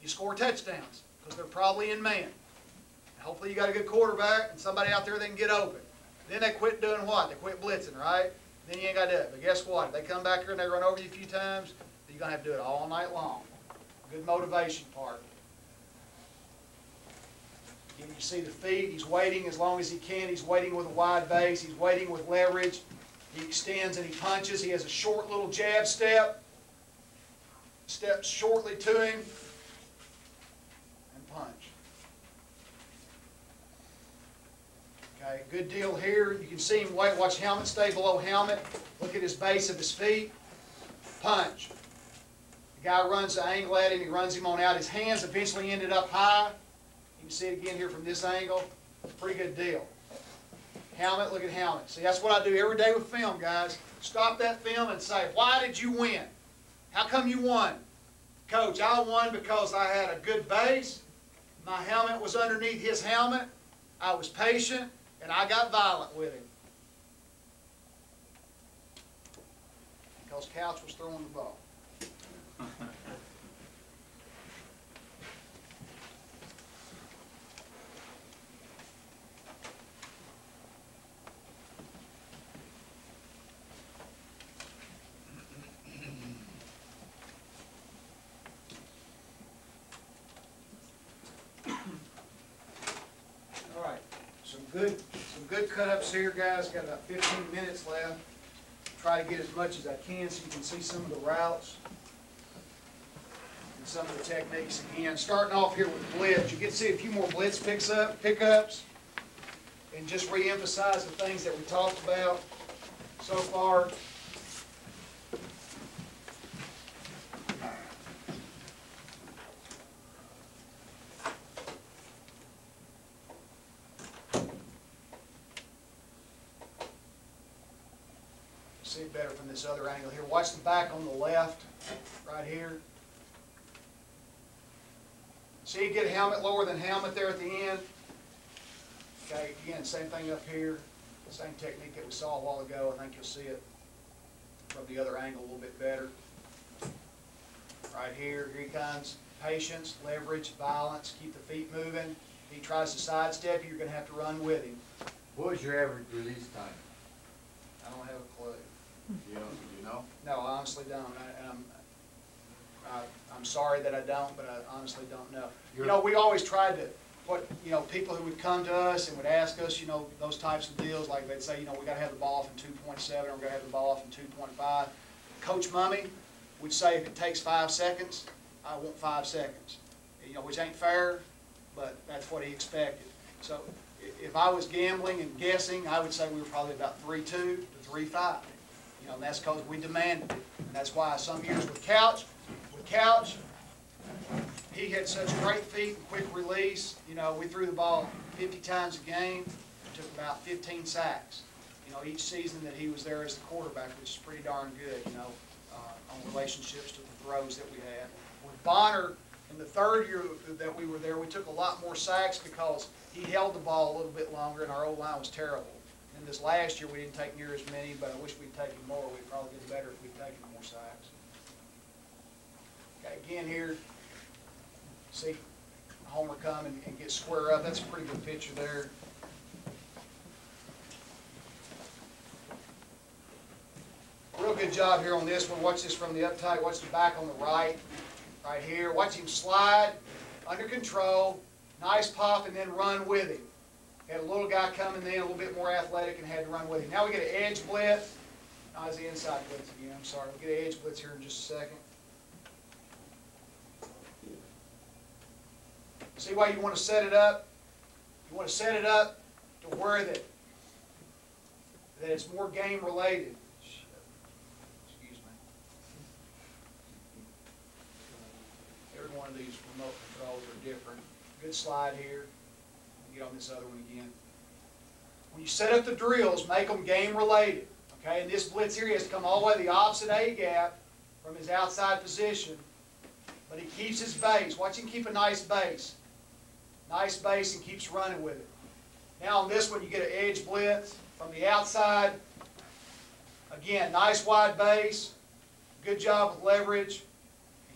You score touchdowns, because they're probably in man. And hopefully you got a good quarterback and somebody out there that can get open. Then they quit doing what? They quit blitzing, right? Then you ain't got to do it. But guess what? If they come back here and they run over you a few times, you're going to have to do it all night long. Good motivation part. You see the feet, he's waiting as long as he can. He's waiting with a wide base. He's waiting with leverage. He extends and he punches. He has a short little jab step. Steps shortly to him and punch. Okay, good deal here. You can see him wait. Watch helmet stay below helmet. Look at his base of his feet. Punch. The guy runs the angle at him. He runs him on out. His hands eventually ended up high. You can see it again here from this angle. Pretty good deal. Helmet, look at helmet. See, that's what I do every day with film, guys. Stop that film and say, why did you win? How come you won? Coach, I won because I had a good base. My helmet was underneath his helmet. I was patient, and I got violent with him. Because Couch was throwing the ball. Some good cut-ups here, guys. Got about 15 minutes left. Try to get as much as I can so you can see some of the routes and some of the techniques again. Starting off here with blitz. You get to see a few more blitz pickups and just re-emphasize the things that we talked about so far. See it better from this other angle here. Watch the back on the left, right here. See you get helmet lower than helmet there at the end. Okay, again, same thing up here. Same technique that we saw a while ago. I think you'll see it from the other angle a little bit better. Right here, here he comes. Patience, leverage, violence, keep the feet moving. If he tries to sidestep you, you're going to have to run with him. What was your average release time? I don't have a clue. You know? No, I honestly don't. I'm sorry that I don't, but I honestly don't know. You know, we always tried to, people who would come to us and would ask us, those types of deals, like they'd say, we got to have the ball off in 2.7, or we're going to have the ball off in 2.5. Coach Mummy would say if it takes 5 seconds, I want 5 seconds. Which ain't fair, but that's what he expected. So if I was gambling and guessing, I would say we were probably about 3.2 to 3.5. And that's because we demanded it. And that's why some years with Couch, he had such great feet and quick release. We threw the ball 50 times a game. It took about 15 sacks. Each season that he was there as the quarterback, which is pretty darn good, on relationships to the throws that we had. With Bonner, in the third year that we were there, we took a lot more sacks because he held the ball a little bit longer and our O-line was terrible. And this last year we didn't take near as many, but I wish we'd taken more. We'd probably did better if we'd taken more sacks. Okay, again here, see Homer come and get square up. That's a pretty good picture there. Real good job here on this one. Watch this from the uptight. Watch the back on the right here. Watch him slide, under control, nice pop, and then run with him. Had a little guy coming in, a little bit more athletic, and had to run with him. Now we get an edge blitz. No, it's the inside blitz again. I'm sorry. We'll get an edge blitz here in just a second. See why you want to set it up? You want to set it up to where that it's more game related. Excuse me. Every one of these remote controls are different. Good slide here. Get on this other one again. When you set up the drills, make them game related. Okay, and this blitz here, he has to come all the way to the opposite A gap from his outside position, but he keeps his base. Watch him keep a nice base. Nice base and keeps running with it. Now on this one, you get an edge blitz from the outside. Again, nice wide base. Good job with leverage.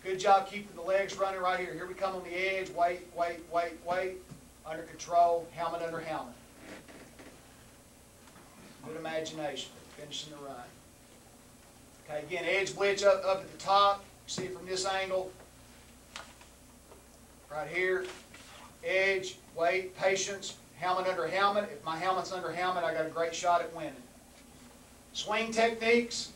Good job keeping the legs running right here. Here we come on the edge. Wait, wait, wait, wait. Under control, helmet under helmet. Good imagination, finishing the run. Okay, again, edge blitz up at the top. See it from this angle. Right here. edge, weight, patience, helmet under helmet. If my helmet's under helmet, I got a great shot at winning. Swing techniques.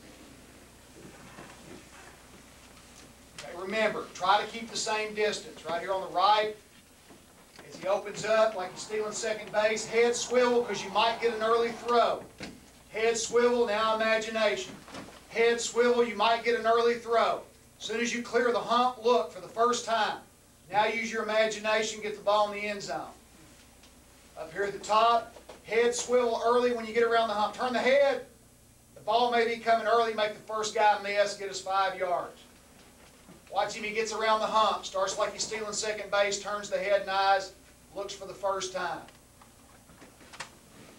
Okay, remember, try to keep the same distance. Right here on the right, as he opens up like he's stealing second base, head swivel because you might get an early throw. Head swivel, now imagination. Head swivel, you might get an early throw. As soon as you clear the hump, look for the first time. Now use your imagination, get the ball in the end zone. Up here at the top, head swivel early when you get around the hump. Turn the head. The ball may be coming early, make the first guy miss, get us 5 yards. Watch him, he gets around the hump, starts like he's stealing second base, turns the head and eyes, looks for the first time.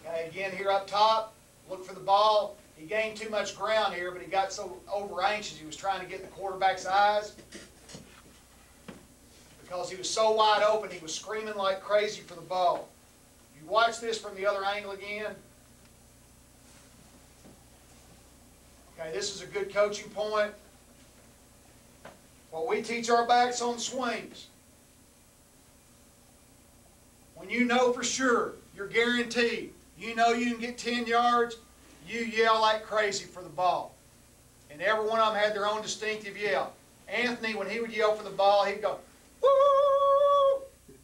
Okay, again here up top, look for the ball. He gained too much ground here, but he got so over anxious he was trying to get in the quarterback's eyes. Because he was so wide open, he was screaming like crazy for the ball. You watch this from the other angle again. Okay, this is a good coaching point. What we teach our backs on swings. When you know for sure, you're guaranteed, you know you can get 10 yards, you yell like crazy for the ball. And every one of them had their own distinctive yell. Anthony, when he would yell for the ball, he'd go, woo!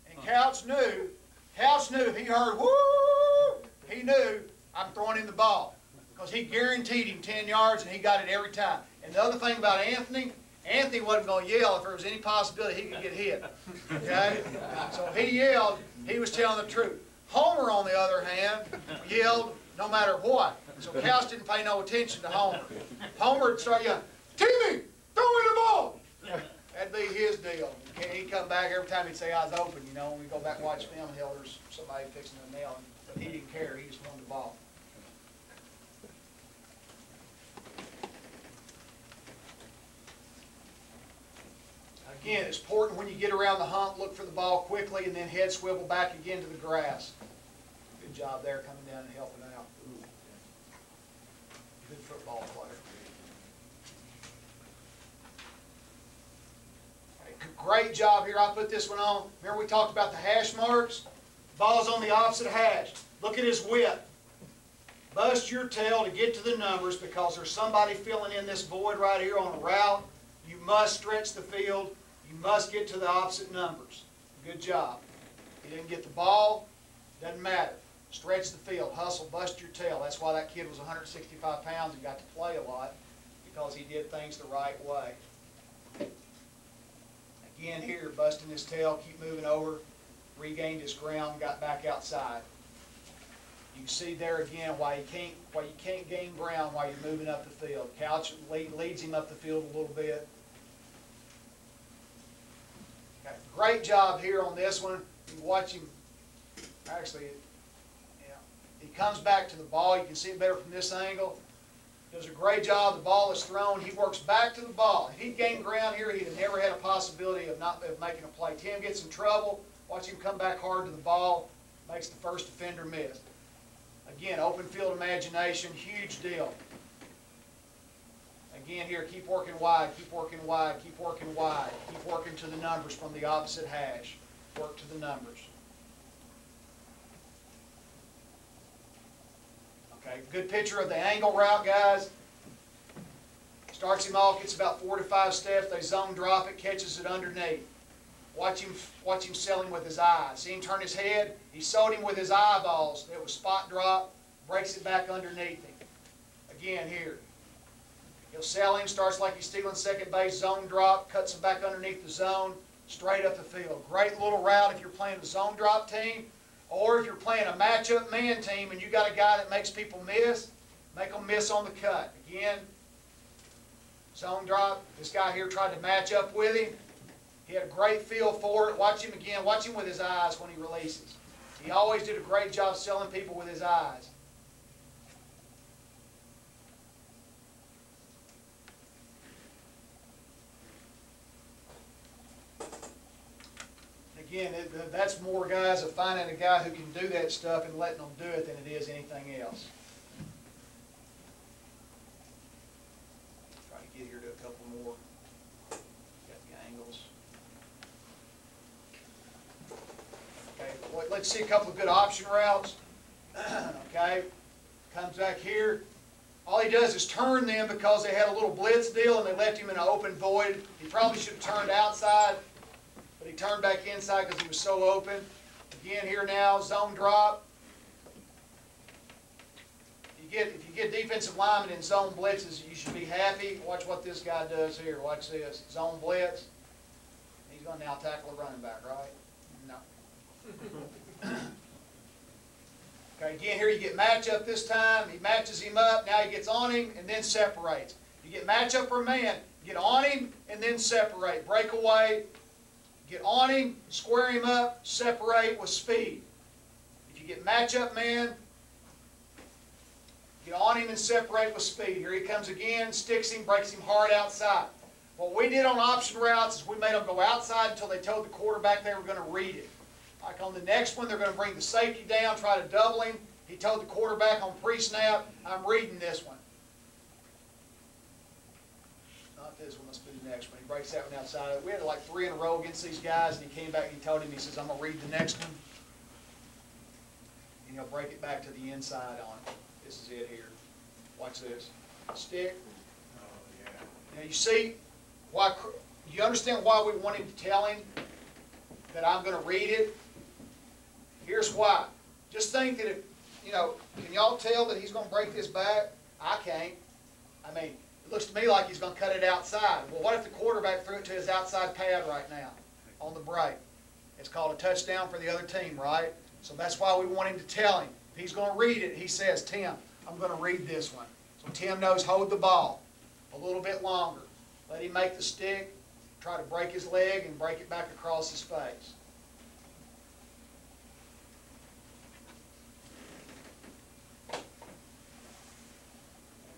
And Couch knew, if he heard woo, he knew I'm throwing him the ball. Because he guaranteed him 10 yards and he got it every time. And the other thing about Anthony wasn't going to yell if there was any possibility he could get hit. Okay? So if he yelled, he was telling the truth. Homer, on the other hand, yelled no matter what. So Couch didn't pay no attention to Homer. Homer would start yelling, Timmy, throw me the ball! That'd be his deal. He'd come back every time he'd say, I was open, you know, when we go back and watch film, there's somebody fixing to nail him. But he didn't care, he just wanted the ball. Again, it's important when you get around the hump, look for the ball quickly and then head swivel back again to the grass. Good job there coming down and helping out. Good football player. Great job here. I put this one on. Remember we talked about the hash marks? Ball's on the opposite hash. Look at his width. Bust your tail to get to the numbers because there's somebody filling in this void right here on the route. You must stretch the field. You must get to the opposite numbers. Good job. You didn't get the ball, doesn't matter. Stretch the field. Hustle, bust your tail. That's why that kid was 165 pounds and got to play a lot, because he did things the right way. Again here, busting his tail, keep moving over, regained his ground, got back outside. You can see there again why you can't gain ground while you're moving up the field. Couch leads him up the field a little bit. Okay, great job here on this one. You watch him, actually, yeah, he comes back to the ball. You can see it better from this angle. Does a great job. The ball is thrown. He works back to the ball. If he'd gained ground here, he'd have never had a possibility of making a play. Tim gets in trouble. Watch him come back hard to the ball. Makes the first defender miss. Again, open field imagination, huge deal. Again here, keep working wide, keep working wide, keep working wide. Keep working to the numbers from the opposite hash. Work to the numbers. Okay, good picture of the angle route, guys. Starts him off, gets about 4 to 5 steps. They zone drop it, catches it underneath. Watch him sell him with his eyes. See him turn his head? He sold him with his eyeballs. It was spot drop, breaks it back underneath him. Again here. He'll sell him, starts like he's stealing second base, zone drop, cuts him back underneath the zone, straight up the field. Great little route if you're playing a zone drop team, or if you're playing a matchup man team and you got a guy that makes people miss, make them miss on the cut. Again, zone drop. This guy here tried to match up with him. He had a great feel for it. Watch him again. Watch him with his eyes when he releases. He always did a great job selling people with his eyes. Again, that's more guys of finding a guy who can do that stuff and letting them do it than it is anything else. Try to get here to a couple more. Got the angles. let's see a couple of good option routes. Okay, comes back here. All he does is turn them because they had a little blitz deal and they left him in an open void. He probably should have turned outside, but he turned back inside because he was so open. Again, here now, zone drop. If you get defensive linemen in zone blitzes, you should be happy. Watch what this guy does here. Watch this. Zone blitz. He's going to now tackle a running back, right? No. Okay, again, here you get matchup this time. He matches him up. Now he gets on him and then separates. You get matchup for man. Get on him and then separate. Break away. Get on him, square him up, separate with speed. If you get matchup man, get on him and separate with speed. Here he comes again, sticks him, breaks him hard outside. What we did on option routes is we made them go outside until they told the quarterback they were going to read it. Like on the next one, they're going to bring the safety down, try to double him. He told the quarterback on pre-snap, I'm reading this one. Not this one, let's do the next one. He breaks that one outside. We had like 3 in a row against these guys, and he came back and he told him, he says, I'm going to read the next one. And he'll break it back to the inside on it. This is it here. Watch this. Stick. Oh, yeah. Now you see, why? You understand why we want him to tell him that I'm going to read it? Here's why. Just think that if, can y'all tell that he's going to break this back? I can't. I mean, it looks to me like he's going to cut it outside. Well, what if the quarterback threw it to his outside pad right now on the break? It's called a touchdown for the other team, right? So that's why we want him to tell him. If he's going to read it, he says, Tim, I'm going to read this one. So Tim knows, hold the ball a little bit longer. Let him make the stick, try to break his leg, and break it back across his face. And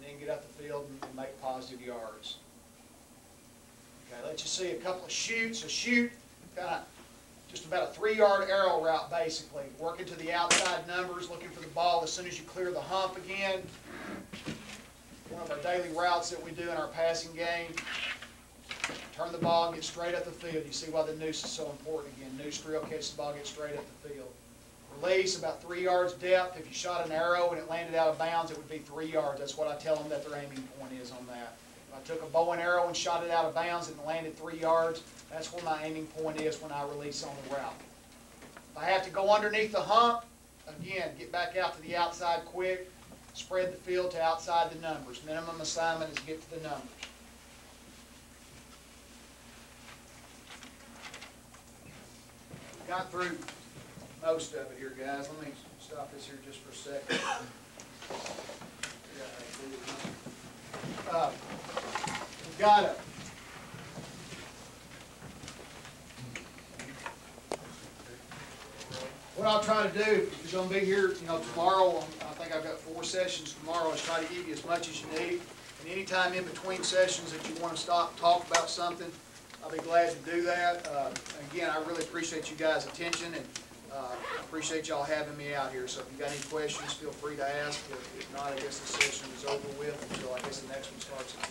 then get up the field and make positive yards. Okay, let you see a couple of shoots. A shoot, kind of just about a 3-yard arrow route, basically. Working to the outside numbers, looking for the ball as soon as you clear the hump again. One of our daily routes that we do in our passing game. Turn the ball and get straight up the field. You see why the noose is so important again. Noose drill, catch the ball, get straight up the field. Release, about 3 yards depth. If you shot an arrow and it landed out of bounds, it would be 3 yards. That's what I tell them that their aiming point is on that. If I took a bow and arrow and shot it out of bounds and it landed 3 yards, that's where my aiming point is when I release on the route. If I have to go underneath the hump, again, get back out to the outside quick. Spread the field to outside the numbers. Minimum assignment is get to the numbers. Got through most of it here, guys. Let me stop this here just for a second. We've got a what I'll try to do, if you're going to be here, tomorrow, I think I've got 4 sessions tomorrow, is try to give you as much as you need. And anytime in between sessions that you want to stop and talk about something, I'll be glad to do that. Again, I really appreciate you guys' attention, and I appreciate y'all having me out here. So if you've got any questions, feel free to ask. If not, I guess the session is over with until I guess the next one starts again.